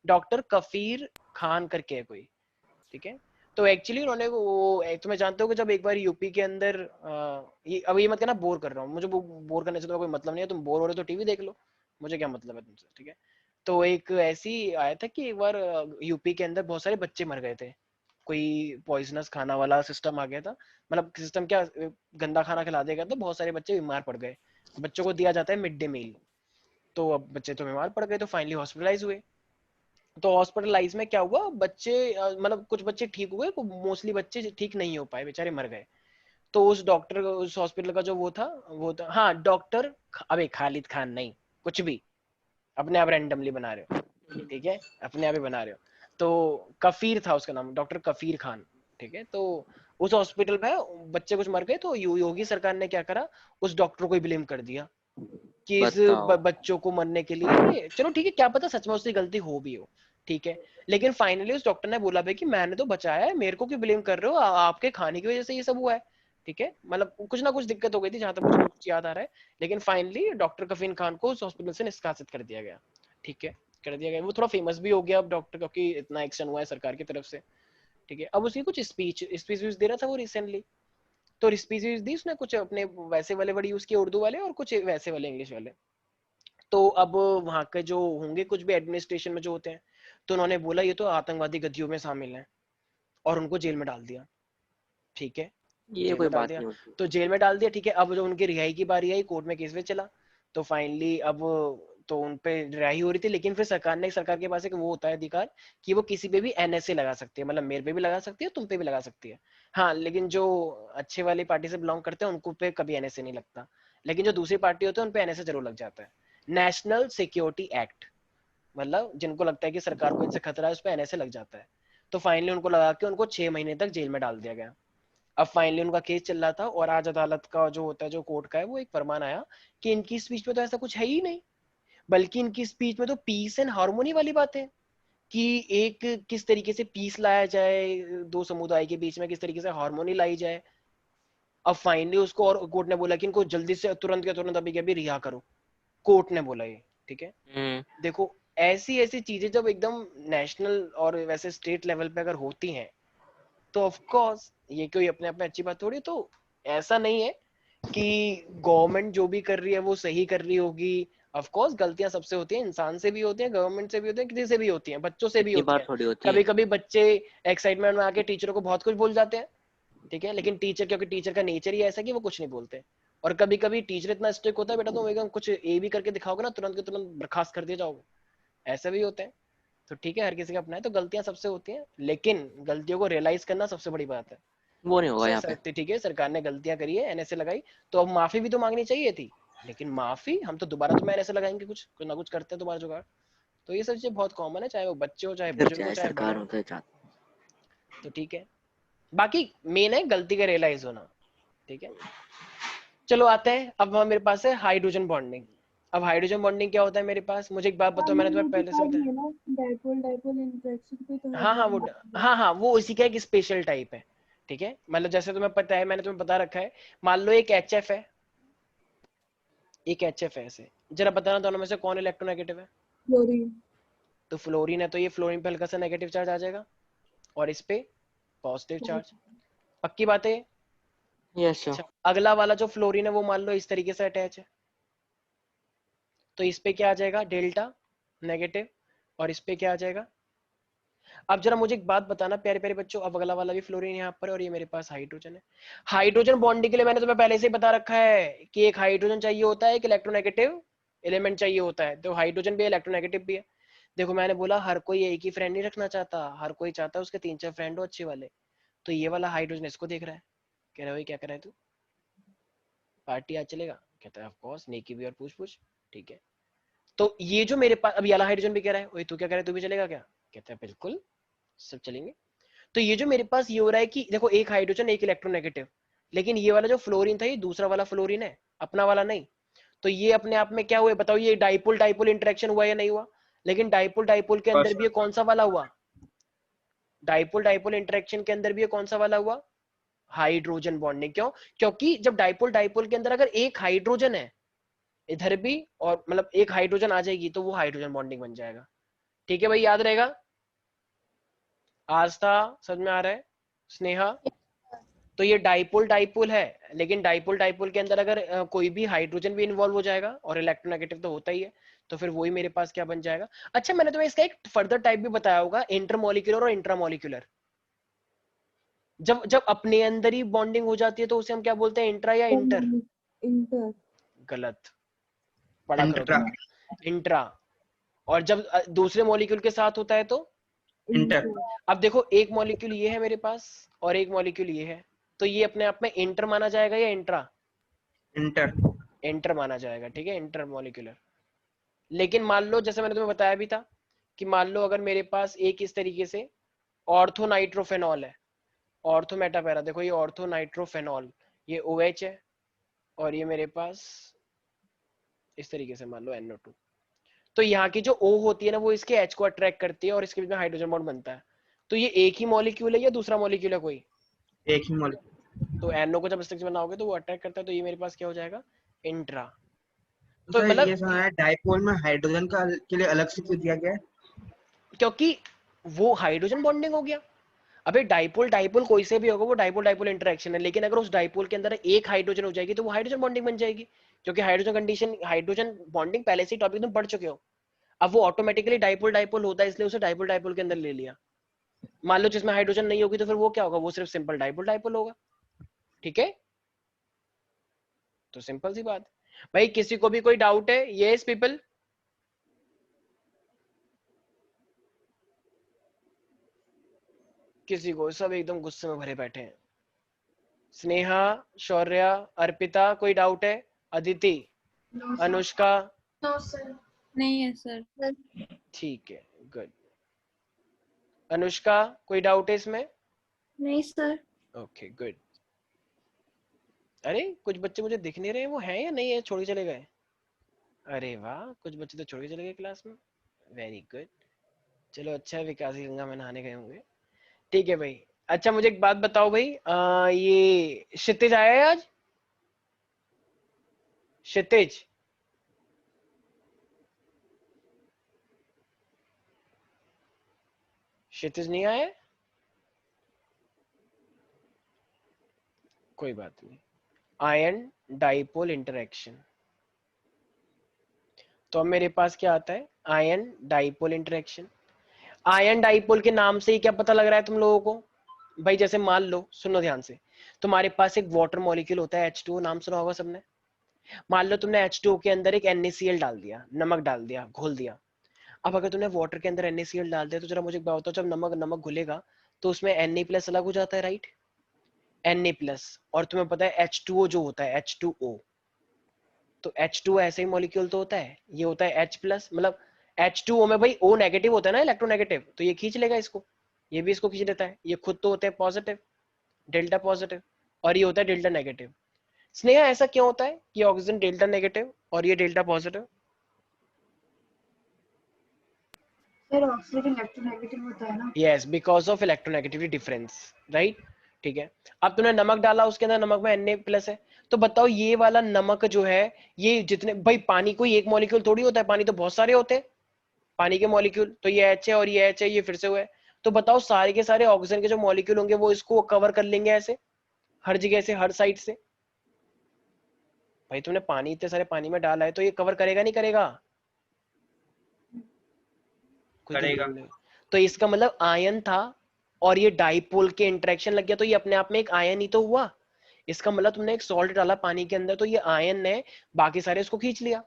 डॉक्टर कफीर खान करके है कोई। ठीक है, तो एक्चुअली उन्होंने वो, तुम्हें जानते हो कि जब एक बार यूपी के अंदर, ये अब ये मत कहना बोर कर रहा हूँ, मुझे बोर करने से तो कोई मतलब नहीं है, तुम बोर हो रहे हो तो टीवी देख लो, मुझे क्या मतलब है तुमसे। ठीक है, तो एक ऐसी आया था कि एक बार यूपी के अंदर बहुत सारे बच्चे मर गए थे, कोई पॉइजनस खाना वाला सिस्टम आ गया था, मतलब सिस्टम क्या, गंदा खाना खिला दिया गया, तो बहुत सारे बच्चे बीमार पड़ गए। बच्चों को दिया जाता है मिड डे मील, तो अब बच्चे तो बीमार पड़ गए, तो फाइनली हॉस्पिटलाइज हुए। तो हॉस्पिटलाइज में क्या हुआ, बच्चे मतलब कुछ बच्चे ठीक हुए, मोस्टली बच्चे ठीक नहीं हो पाए, बेचारे मर गए। तो उस डॉक्टर, उस हॉस्पिटल का जो वो था, हाँ डॉक्टर, अबे खालिद खान नहीं, कुछ भी अपने आप रैंडमली बना रहे हो, ठीक है, अपने आप ही बना रहे हो। तो कफीर था उसका नाम, डॉक्टर कफीर खान। ठीक है, तो उस हॉस्पिटल में बच्चे कुछ मर गए, तो योगी सरकार ने क्या करा, उस डॉक्टर को ही ब्लेम कर दिया कि इस बताओ। बच्चों को मरने के लिए, चलो ठीक है, क्या पता सच में उसकी गलती हो भी हो, ठीक है, लेकिन फाइनली उस डॉक्टर ने बोला भाई कि मैंने तो बचाया है, मेरे को क्यों ब्लेम कर रहे हो, आपके खाने की वजह से ये सब हुआ है। ठीक है, मतलब कुछ ना कुछ दिक्कत हो गई थी, जहां तक मुझे कुछ याद आ रहा है, लेकिन फाइनली डॉक्टर कफीन खान को उस हॉस्पिटल से निष्कासित कर दिया गया। ठीक है, कर दिया गया, वो थोड़ा फेमस भी हो गया अब डॉक्टर, क्योंकि इतना एक्शन हुआ है सरकार की तरफ से। ठीक है, अब उसकी कुछ स्पीच दे रहा था वो रिसेंटली, तो स्पीच दी उसने, कुछ अपने वैसे वाले वर्ड यूज किए उर्दू वाले, और कुछ वैसे वाले इंग्लिश वाले। तो अब वहां के जो होंगे कुछ भी एडमिनिस्ट्रेशन में जो होते हैं, तो उन्होंने बोला ये तो आतंकवादी गतियों में शामिल है। और उनको जेल में डाल दिया, ठीक है, ये जेल कोई में डाल बात दिया। नहीं होती। तो जेल में डाल दिया, ठीक है। अब जब उनकी रिहाई की बारी आई, कोर्ट में केस भी चला, तो फाइनली अब तो उन पे रिहाई हो रही थी, लेकिन फिर सरकार के पास एक वो होता है अधिकार कि वो किसी पे भी एनएसए लगा सकती है, मतलब मेरे पे भी लगा सकती है, तुम पे भी लगा सकती है। हाँ, लेकिन जो अच्छे वाली पार्टी से बिलोंग करते हैं उनको पे कभी एनएसए नहीं लगता, लेकिन जो दूसरी पार्टी होते हैं उन पे एनएसए जरूर लग जाता है। नेशनल सिक्योरिटी एक्ट, मतलब जिनको लगता है कि सरकार को इनसे खतरा है, उस पर एनएसए लग जाता है। तो फाइनली उनको लगा के उनको 6 महीने तक जेल में डाल दिया गया। अब फाइनली उनका केस चल रहा था, और आज अदालत का जो होता है, जो कोर्ट का है, वो एक फरमान आया कि इनकी स्पीच में तो ऐसा कुछ है ही नहीं, बल्कि इनकी स्पीच में तो पीस एंड हार्मोनी वाली बात है कि एक किस तरीके से पीस लाया जाए दो समुदाय के बीच में, किस तरीके से हार्मोनी लाई जाए। अब फाइनली उसको, और कोर्ट ने बोला कि इनको जल्दी से तुरंत के तुरंत अभी के अभी रिहा करो, कोर्ट ने बोला ये, ठीक है। देखो, ऐसी ऐसी चीजें जब एकदम नेशनल और वैसे स्टेट लेवल पे अगर होती हैं, तो ऑफ कोर्स ये कोई अपने आप में अच्छी बात थोड़ी। तो ऐसा नहीं है कि गवर्नमेंट जो भी कर रही है वो सही कर रही होगी। ऑफ कोर्स गलतियां सबसे होती हैं, इंसान से भी होती हैं, गवर्नमेंट से भी होती हैं, किसी से भी होती हैं, बच्चों से भी इतनी होती बार हैं। थोड़ी होती कभी है। कभी बच्चे एक्साइटमेंट में आके टीचरों को बहुत कुछ बोल जाते हैं, ठीक है, लेकिन टीचर, क्योंकि टीचर का नेचर ही ऐसा है कि वो कुछ नहीं बोलते। और कभी कभी टीचर इतना स्ट्रिक्ट होता है, बेटा तुम एकदम कुछ ए भी करके दिखाओगे ना, तुरंत के तुरंत बर्खास्त कर दिए जाओगे, ऐसा भी होता है। तो ठीक है, हर किसी का अपना है, तो गलतियां सबसे होती हैं, लेकिन गलतियों को रियलाइज करना सबसे बड़ी बात है। वो नहीं होगा यहाँ पे। ठीक है, सरकार ने गलतियां करी है, एनएसए लगाई, तो अब माफी भी तो मांगनी चाहिए थी, लेकिन माफी, हम तो दोबारा तुम्हें एनएसए लगाएंगे, कुछ ना कुछ करते हैं दोबारा जुगाड़। तो ये सब चीजें बहुत कॉमन है, चाहे वो बच्चे हो, चाहे फिर बुजुर्ग हो, चाहे चाहे बड़े सरकार हो। होते चाहते। तो ठीक है, बाकी मेन है गलती का रियलाइज होना, ठीक है। चलो आते हैं, अब मेरे पास है हाइड्रोजन बॉन्डिंग। अब हाइड्रोजन बॉन्डिंग क्या होता है मेरे पास, मुझे एक बात बताओ, मैंने तुम्हें पहले से बताया। है ना, डाइपोल डाइपोल इंटरेक्शन पे तो हाँ हाँ, वो, हाइड्रोजन। हाँ वो उसी का एक स्पेशल टाइप है, ठीक है। मतलब जैसे तुम्हें पता है, मैंने तुम्हें बता रखा है, मान लो एक एचएफ है, एक एचएफ है ऐसे, जरा बताना दोनों में से कौन इलेक्ट्रोनेगेटिव है। क्लोरीन। तो फ्लोरीन है, तो ये फ्लोरीन पे हल्का सा नेगेटिव चार्ज आ जाएगा, और इस पे पॉजिटिव चार्ज। पक्की बात है। Yes sir. अच्छा, अगला वाला जो फ्लोरीन है वो मान लो इस तरीके से अटैच है, तो इस पे क्या आ जाएगा, डेल्टा नेगेटिव, और इस पे क्या आ जाएगा। अब जरा मुझे एक बात बताना प्यारे प्यारे बच्चों, अब अगला वाला भी फ्लोरीन यहाँ पर है, और ये मेरे पास हाइड्रोजन है। हाइड्रोजन बॉन्डिंग के लिए मैंने तुम्हें पहले से ही बता रखा है कि एक हाइड्रोजन चाहिए होता है, एक इलेक्ट्रोनेगेटिव एलिमेंट चाहिए होता है, तो हाइड्रोजन भी है, इलेक्ट्रोनेगेटिव भी है। देखो मैंने बोला हर कोई एक ही फ्रेंड नहीं रखना चाहता, हर कोई चाहता है उसके 3-4 फ्रेंड हो अच्छे वाले। तो ये वाला हाइड्रोजन इसको देख रहा है, कह रहा है क्या कर रहा है तू, पार्टी आज चलेगा, कहता है ऑफ कोर्स, नेकी भी और पूछ पूछ, ठीक है। तो ये जो मेरे पास, अब ये वाला हाइड्रोजन भी कह रहा है, ओए तू क्या कह रहा है, तू भी चलेगा क्या, कहता है बिल्कुल सब चलेंगे। तो ये जो मेरे पास ये हो रहा है कि देखो एक हाइड्रोजन एक इलेक्ट्रोनेगेटिव, लेकिन ये वाला जो फ्लोरीन था ये दूसरा वाला फ्लोरीन है, अपना वाला नहीं। तो ये अपने आप में क्या हुआ बताओ, ये डाइपोल डाइपोल इंटरेक्शन हुआ या नहीं हुआ। लेकिन डाइपोल डाइपोल के अंदर भी ये कौन सा वाला हुआ, डाइपोल डाइपोल इंटरेक्शन के अंदर भी ये कौन सा वाला हुआ, हाइड्रोजन बॉन्डिंग। क्यों, क्योंकि जब डाइपोल डाइपोल के अंदर अगर एक हाइड्रोजन है इधर भी, और मतलब एक हाइड्रोजन आ जाएगी, तो वो हाइड्रोजन बॉन्डिंग बन जाएगा। ठीक है भाई, याद रहेगा। आस्था समझ में आ रहा है, स्नेहा। तो ये डाइपोल डाइपोल है, लेकिन डाइपोल डाइपोल के अंदर अगर कोई भी हाइड्रोजन भी इन्वॉल्व हो जाएगा, और इलेक्ट्रोनेगेटिव तो होता ही है, तो फिर वही मेरे पास क्या बन जाएगा। अच्छा, मैंने तुम्हें इसका एक फर्दर टाइप भी बताया होगा, इंटरमोलिकुलर और इंट्रामोलिकुलर। जब जब अपने अंदर ही बॉन्डिंग हो जाती है तो उसे हम क्या बोलते हैं, इंट्रा या इंटर। इंटर। गलत, पढ़ा करो इंट्रा। थोड़ा। इंट्रा। और जब दूसरे मॉलिक्यूल के साथ होता है तो इंटर। अब देखो एक मॉलिक्यूल ये है मेरे पास, और एक मॉलिक्यूल ये है, तो ये अपने आप में इंटर माना जाएगा या इंट्रा, इंटर। इंटर माना जाएगा, ठीक है, इंटर मॉलिक्यूलर। लेकिन मान लो जैसे मैंने तुम्हें बताया भी था कि मान लो अगर मेरे पास एक इस तरीके से ऑर्थो नाइट्रोफेनॉल है, ऑर्थो मेटापेरा, देखो ये ऑर्थो नाइट्रोफेनॉल, ये OH है, और ये मेरे पास इस तरीके से मान लो NO2। तो यहाँ की जो O होती है ना, वो इसके H को अट्रैक्ट करती है, और इसके बीच में हाइड्रोजन बॉन्ड बनता है। तो ये एक ही मॉलिक्यूल है या दूसरा मॉलिक्यूल है कोई, एक ही मॉलिक्यूल। तो NO को जब स्ट्रक्चर बनाओगे तो वो अट्रैक्ट करता है, तो ये मेरे पास क्या हो जाएगा, इंट्रा। तो तो सर मतलब ये सुना है डाइपोल में हाइड्रोजन का के लिए अलग से क्यों दिया गया है? क्योंकि वो हाइड्रोजन बॉन्डिंग हो गया। अबे डाइपोल डाइपोल कोई से भी होगा, वो डाइपोल डाइपोल इंटरेक्शन है, लेकिन अगर उस डाइपोल के अंदर एक हाइड्रोजन हो जाएगी तो वो हाइड्रोजन बॉन्डिंग बन जाएगी, क्योंकि हाइड्रोजन कंडीशन, हाइड्रोजन बॉन्डिंग पहले से ही टॉपिक तुम पढ़ चुके हो। अब वो ऑटोमेटिकली डाइपोल डाइपोल होता है, इसलिए उसे डाइपोल डाइपोल के अंदर ले लिया। मान लो जिसमें हाइड्रोजन नहीं होगी तो फिर वो क्या होगा, वो सिर्फ सिंपल डाइपोल डाइपोल होगा। ठीक है, तो सिंपल सी बात। भाई किसी को भी कोई डाउट है? यस पीपल, किसी को? सब एकदम गुस्से में भरे बैठे हैं। स्नेहा, शौर्या, अर्पिता, कोई डाउट है? Aditi, no sir. Anushka? No sir. नहीं है सर। ठीक है, गुड। अनुष्का, कोई डाउट है इसमें? नहीं सर। Okay good. अरे कुछ बच्चे मुझे दिख नहीं रहे, वो हैं या नहीं है, छोड़ के चले गए? अरे वाह, कुछ बच्चे तो छोड़ के चले गए क्लास में। वेरी गुड, चलो अच्छा है, विकासी गंगा में नहाने गए होंगे। ठीक है भाई। अच्छा मुझे एक बात बताओ भाई, ये क्षितिज आया है आज? क्षितिज, क्षितिज नहीं आया? कोई बात नहीं। आयन डाइपोल इंटरेक्शन, तो अब मेरे पास क्या आता है? Ion dipole interaction. Ion dipole के नाम से ही क्या पता लग रहा है तुम लोगों को? भाई जैसे मान लो, सुनो ध्यान से, तुम्हारे पास एक वाटर मॉलिक्यूल होता है H2O, नाम सुना होगा सबने। मान लो तुमने H2O के अंदर एक NaCl डाल दिया, नमक डाल दिया, घोल दिया। अब अगर तुमने वाटर के अंदर NaCl डाल दिया तो जरा मुझे एक बात बताओ, जब नमक नमक घुलेगा तो उसमें Na+ अलग हो जाता है, राइट? Na+, और तुम्हें पता है H2O जो होता है H2O, तो H2O ऐसे ही मॉलिक्यूल तो होता है, ये होता है H+, मतलब H2O में भाई O नेगेटिव होता है ना, इलेक्ट्रोनेगेटिव, तो ये खींच लेगा इसको, ये भी इसको खींच लेता है। ये खुद तो होते हैं पॉजिटिव, डेल्टा पॉजिटिव, और ये होता है डेल्टा नेगेटिव। स्नेहा ऐसा क्यों होता है कि ऑक्सीजन डेल्टा नेगेटिव और ये delta positive? Sir oxygen electronegative होता है ना। Yes, because of electronegativity difference, right? ठीक है, अब तूने नमक डाला, उसके अंदर नमक में Na+ है, तो बताओ ये वाला नमक जो है, ये जितने, भाई पानी कोई एक मॉलिक्यूल थोड़ी होता है, पानी तो बहुत सारे होते हैं पानी के मॉलिक्यूल, तो ये H है और ये H है, ये फिर से हुआ है, तो बताओ सारे के सारे ऑक्सीजन के जो मॉलिक्यूल होंगे वो इसको कवर कर लेंगे ऐसे, हर जगह से, हर साइड से। भाई तुमने पानी इतने सारे पानी में डाला है तो ये कवर करेगा नहीं करेगा? करेगा। तो इसका मतलब आयन था और ये डाइपोल के इंटरेक्शन लग गया, तो ये अपने आप में एक आयन ही तो हुआ। इसका मतलब तुमने एक सॉल्ट डाला पानी के अंदर, तो ये आयन ने बाकी सारे इसको खींच लिया।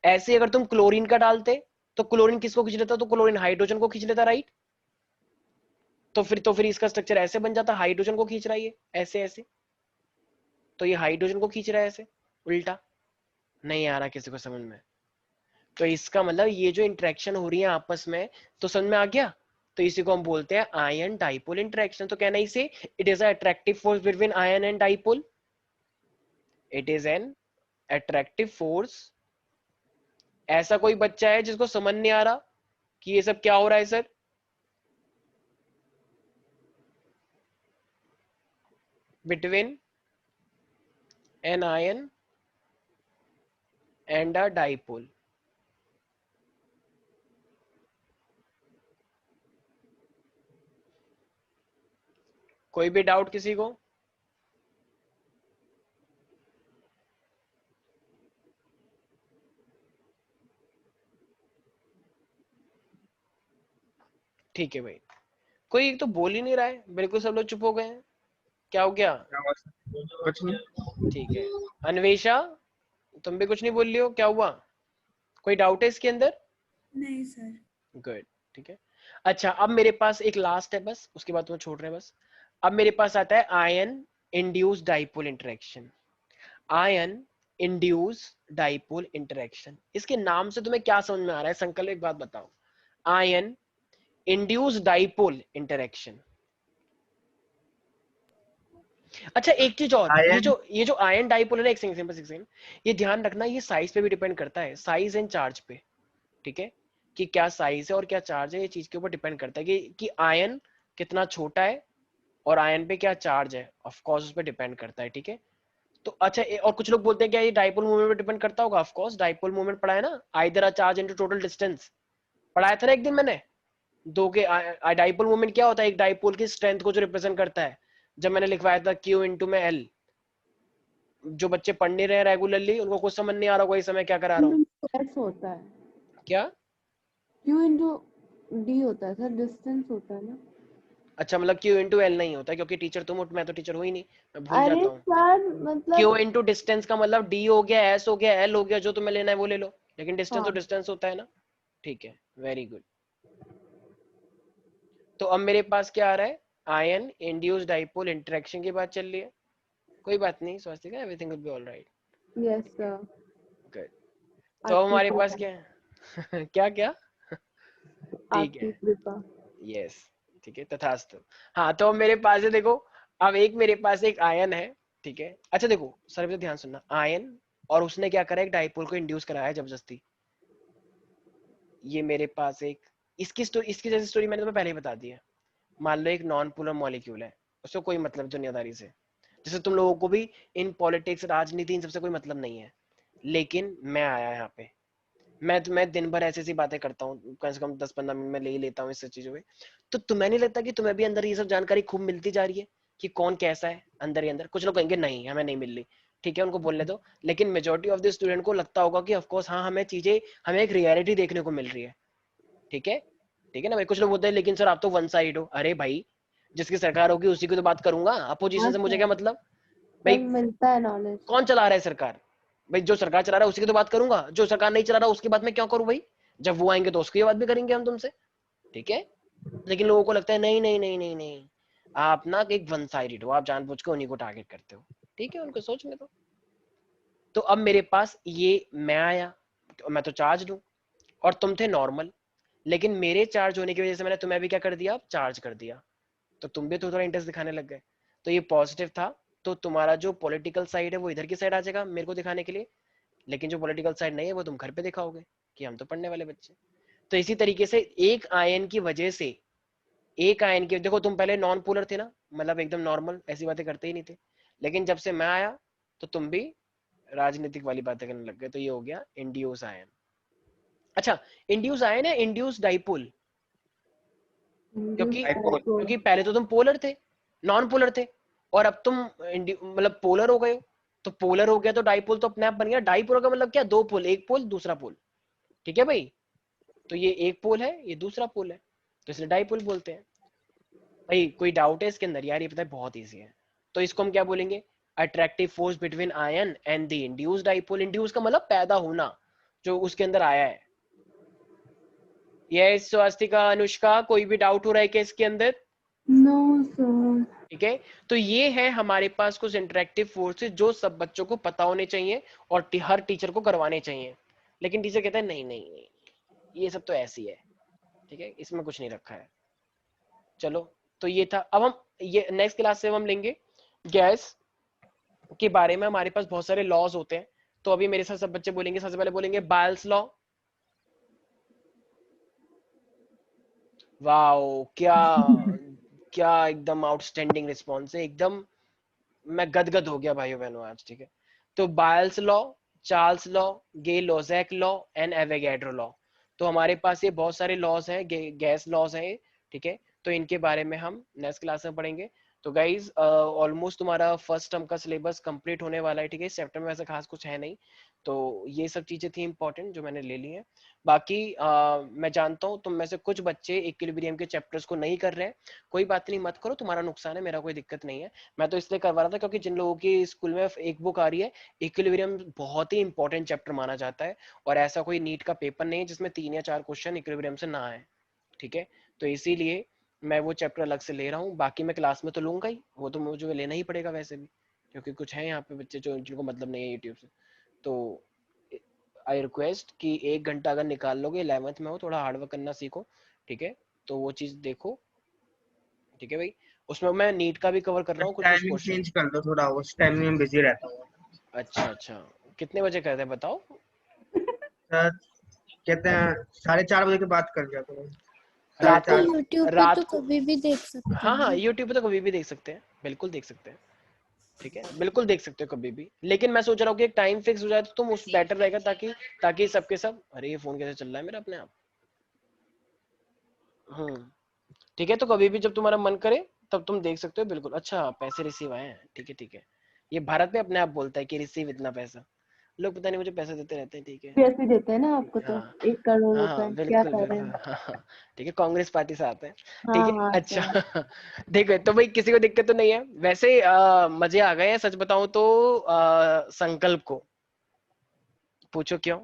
ऐसे अगर तुम क्लोरीन का डालते तो क्लोरीन किसको खींच लेता? तो क्लोरीन हाइड्रोजन को खींच लेता, राइट? तो फिर इसका स्ट्रक्चर ऐसे बन जाता, हाइड्रोजन को खींच रहा है ये ऐसे ऐसे, तो ये हाइड्रोजन को खींच रहा है ऐसे उल्टा। नहीं आ रहा किसी को समझ में? तो इसका मतलब ये जो इंटरेक्शन हो रही है आपस में, तो समझ में आ गया? तो इसी को हम बोलते हैं आयन डाइपोल इंटरेक्शन। तो कहना इसे, it is attractive force between ion and dipole, it is an attractive force. ऐसा कोई बच्चा है जिसको समझ नहीं आ रहा कि ये सब क्या हो रहा है sir? Between an ion and a dipole. कोई भी डाउट किसी को? ठीक है भाई, कोई एक तो बोल ही नहीं रहा है, बिल्कुल सब लोग चुप हो गए हैं, क्या हो गया? कुछ नहीं। ठीक है, अन्वेषा तुम भी कुछ नहीं बोल रही हो, क्या हुआ? कोई डाउट है इसके अंदर? नहीं सर। गुड, ठीक है। अच्छा अब मेरे पास एक लास्ट है बस, उसके बाद तुम्हें छोड़ रहे हैं बस। अब मेरे पास आता है ion induce dipole interaction. Ion induce dipole interaction, इसके नाम से तुम्हें क्या समझ में आ रहा है? संकल्प एक बात बताओ, आयन इंड्यूस डाइपोल इंटरेक्शन। अच्छा एक चीज और, आयन ये जो आयन डाइपोल है ना, एक सेकंड, ये ध्यान रखना, ये साइज पे भी डिपेंड करता है, साइज एंड चार्ज पे। ठीक है, कि क्या साइज है और क्या चार्ज है, ये चीज के ऊपर डिपेंड करता है कि आयन कितना छोटा है और आयन पे क्या चार्ज है, ऑफ कोर्स उस पर डिपेंड करता है। ठीक है, तो अच्छा और कुछ लोग बोलते हैं क्या ये डाइपोल मोमेंट पे डिपेंड करता होगा? ऑफ कोर्स डाइपोल मोमेंट पढ़ा है ना, either a charge into total distance, पढ़ाया था ना एक दिन मैंने। दो के डाइपोल मोमेंट क्या होता है? एक डाइपोल की स्ट्रेंथ को जो रिप्रेजेंट करता है, जब मैंने लिखवाया था Q इंटू में L। जो बच्चे पढ़ नहीं रहे रेगुलरली, उनको कुछ समझ नहीं आ रहा होगा इस समय क्या करा रहा हूँ। एक्स होता है, क्या? क्यू इंटू डी होता है सर, डिस्टेंस होता है ना। अच्छा मतलब Q इंटू एल नहीं होता क्योंकि टीचर तुम, मैं तो टीचर हो ही नहीं, मैं भूल अरे जाता हूँ। सर मतलब Q इंटू डिस्टेंस का मतलब D हो गया, S हो गया, L हो गया, जो तुम्हें लेना है वो ले लो, लेकिन डिस्टेंस तो हाँ डिस्टेंस होता है ना। ठीक है, वेरी गुड। तो अब मेरे पास क्या आ रहा है, आयन इंड्यूस्ड डाइपोल इंटरेक्शन की बात चल रही है। कोई बात नहीं Swastika, everything will be alright. Yes sir good. तो अब आपकी हमारे पास कृपा क्या है क्या क्या ठीक आपकी है, कृपा यस, ठीक है, तथास्तु। हाँ तो अब मेरे पास है, देखो अब एक मेरे पास एक आयन है, ठीक है। अच्छा देखो सर भी ध्यान सुनना, आयन और उसने क्या करा, एक डाइपोल को इंड्यूस कराया है जबरदस्ती। ये मेरे पास एक, इसकी जैसी स्टोरी मैंने तुम्हें पहले ही बता दी है। मान लो एक नॉन पोलर मॉलिक्यूल है, उसको कोई मतलब दुनियादारी से, जैसे तुम लोगों को भी इन पॉलिटिक्स राजनीति इन सबसे कोई मतलब नहीं है, लेकिन मैं आया यहाँ पे, मैं दिन भर ऐसी ऐसी बातें करता हूँ, कम से कम 10-15 मिनट में ले ही लेता हूँ इस सब चीजों में। तो तुम्हें नहीं लगता कि तुम्हें भी अंदर ये सब जानकारी खूब मिलती जा रही है कि कौन कैसा है अंदर ही अंदर? कुछ लोग कहेंगे नहीं हमें नहीं मिल रही, ठीक है उनको बोलने दो, लेकिन मेजोरिटी ऑफ द स्टूडेंट को लगता होगा कि ऑफकोर्स हाँ हमें चीजें, हमें एक रियलिटी देखने को मिल रही है। ठीक है, ठीक है ना भाई। कुछ लोग बोलते हैं लेकिन सर आप तो वन साइड हो। अरे भाई जिसकी सरकार होगी उसी की तो बात करूंगा, हाँ अपोजिशन से मुझे सर क्या मतलब भाई? सब मिलता है नॉलेज कौन चला रहा है सरकार? भाई जो सरकार चला रहा है उसी की तो बात करूंगा, जो सरकार नहीं चला रहा उसकी बात मैं क्यों करूं भाई? जब वो आएंगे तो उसकी बात भी करेंगे हम तुमसे, ठीक है। लेकिन लोगों को लगता है नहीं नहीं नहीं नहीं नहीं, आप ना एक वन साइडेड हो, आप जानबूझ के उन्हीं को टारगेट करते हो। ठीक है, उनको सोचने दो। तो अब मेरे पास ये मैं आया, तो मैं तो चार्ज हूं और तुम थे नॉर्मल, लेकिन मेरे चार्ज होने की वजह से मैंने तुम्हें भी क्या कर दिया, चार्ज कर दिया, तो तुम भी थोड़ा इंटरेस्ट दिखाने लग गए। तो ये पॉजिटिव था, तो तुम्हारा जो पॉलिटिकल साइड है वो इधर की साइड आ जाएगा मेरे को दिखाने के लिए, लेकिन जो पॉलिटिकल साइड नहीं है वो तुम घर पे दिखाओगे कि हम तो पढ़ने वाले बच्चे। तो इसी तरीके से एक आयन की वजह से, एक आयन की, देखो तुम पहले नॉन पोलर थे ना, मतलब एकदम नॉर्मल ऐसी बातें करते ही नहीं थे, लेकिन जब से मैं आया तो तुम भी राजनीतिक वाली बातें करने लग गए, तो ये हो गया इंड्यूस आयन। अच्छा, इंड्यूस आयन है इंड्यूस डाइपोल, क्योंकि क्योंकि पहले तो तुम पोलर थे, नॉन पोलर थे, और अब तुम मतलब पोलर हो गए हो। तो पोलर हो गया तो डाइपोल तो अपने आप बन गया। डाइपोल का मतलब क्या, दो पोल, एक पोल दूसरा पोल, ठीक है भाई। तो ये एक पोल है, ये दूसरा पोल है, तो इसलिए डाइपोल बोलते हैं। भाई कोई डाउट है इसके अंदर? यार ये पता है बहुत ईजी है। तो इसको हम क्या बोलेंगे, attractive force between ion and the induced dipole. Induce का मतलब पैदा होना, जो उसके अंदर आया है। यस स्वास्तिका, अनुष्का, कोई भी डाउट हो रहा है क्या इसके अंदर? No sir. ठीक है, तो ये है हमारे पास कुछ इंटरेक्टिव फोर्सेस जो सब बच्चों को पता होने चाहिए और हर टीचर को करवाने चाहिए। लेकिन टीचर कहते हैं नहीं नहीं नहीं, ये सब तो ऐसी है, ठीक है, इसमें कुछ नहीं रखा है। चलो, तो ये था। अब हम ये नेक्स्ट क्लास से हम लेंगे गैस के बारे में। हमारे पास बहुत सारे लॉज होते हैं, तो अभी मेरे साथ सब बच्चे बोलेंगे। सबसे पहले बोलेंगे बायल्स लॉ। वाओ, क्या क्या एकदम आउटस्टैंडिंग रिस्पॉन्स है, एकदम मैं गदगद हो गया भाइयों बहनों आज। ठीक है, तो Boyle's law, Charles law, Gay Lussac law and Avogadro law. तो हमारे पास ये बहुत सारे लॉज हैं, गैस लॉज हैं, ठीक है। तो इनके बारे में हम नेक्स्ट क्लास में पढ़ेंगे। तो गाइज ऑलमोस्ट तुम्हारा फर्स्ट टर्म का सिलेबस कंप्लीट होने वाला है, ठीक है। इस चैप्टर में वैसे खास कुछ है नहीं, तो ये सब चीजें थी इंपॉर्टेंट जो मैंने ले ली हैं। बाकी मैं जानता हूँ तुम में से कुछ बच्चे इक्विलिब्रियम के चैप्टर्स को नहीं कर रहे हैं, कोई बात नहीं, मत करो, तुम्हारा नुकसान है, मेरा कोई दिक्कत नहीं है। मैं तो इसलिए करवा रहा था क्योंकि जिन लोगों की स्कूल में एक बुक आ रही है, इक्विलिब्रियम बहुत ही इंपॉर्टेंट चैप्टर माना जाता है, और ऐसा कोई नीट का पेपर नहीं है जिसमें 3 या 4 क्वेश्चन इक्विलिब्रियम से ना आए, ठीक है। तो इसीलिए मैं वो चैप्टर अलग से ले रहा हूँ। बाकी मैं क्लास में तो लूंगा ही, वो तो मुझे लेना ही पड़ेगा वैसे भी, क्योंकि कुछ है यहाँ पे बच्चे जो जिनको मतलब नहीं है यूट्यूब से। तो आई रिक्वेस्ट कि 1 घंटा अगर निकाल लोगे, 11th में हो, थोड़ा हार्डवर्क करना सीखो, ठीक है। तो वो चीज देखो, ठीक है भाई। उसमें मैं नीट का भी कवर कर रहा हूँ कुछ कुछ टाइमिंग क्वेश्चन। चेंज कर दो थोड़ा, उस टाइमिंग में बिजी रहता हूँ। अच्छा अच्छा, कितने बजे करते हैं बताओ? सर कहते हैं 4:30 बजे के बाद कर दिया करो। रात को, 4:30। यूट्यूब पे तो रात को, कभी भी देख सकते हाँ हाँ हैं। यूट्यूब पे तो कभी भी देख सकते हैं, बिल्कुल देख सकते हैं, ठीक है, बिल्कुल देख सकते हो कभी भी। लेकिन मैं सोच रहा हूँ कि एक टाइम फिक्स हो जाए तो तुम उस बेटर रहेगा, ताकि ताकि सबके सब, अरे ये फोन कैसे चल रहा है मेरा अपने आप। हम्म, ठीक है, तो कभी भी जब तुम्हारा मन करे तब तुम देख सकते हो, बिल्कुल। अच्छा पैसे रिसीव आए हैं, ठीक है ठीक है। ये भारत में अपने आप बोलता है कि रिसीव इतना पैसा, लोग पता नहीं मुझे पैसे देते रहते हैं, ठीक है। यूपीएससी देते हैं ना आपको तो, हाँ 1 करोड़ हाँ रुपए, क्या बिल्कुल कह रहे बिल्कुल, हैं? हाँ, ठीक है, कांग्रेस पार्टी से आते हैं, हाँ ठीक है। हाँ अच्छा सर। देखो तो भाई किसी को दिक्कत तो नहीं है वैसे, मजे आ गए हैं सच बताऊं तो। संकल्प को पूछो क्यों।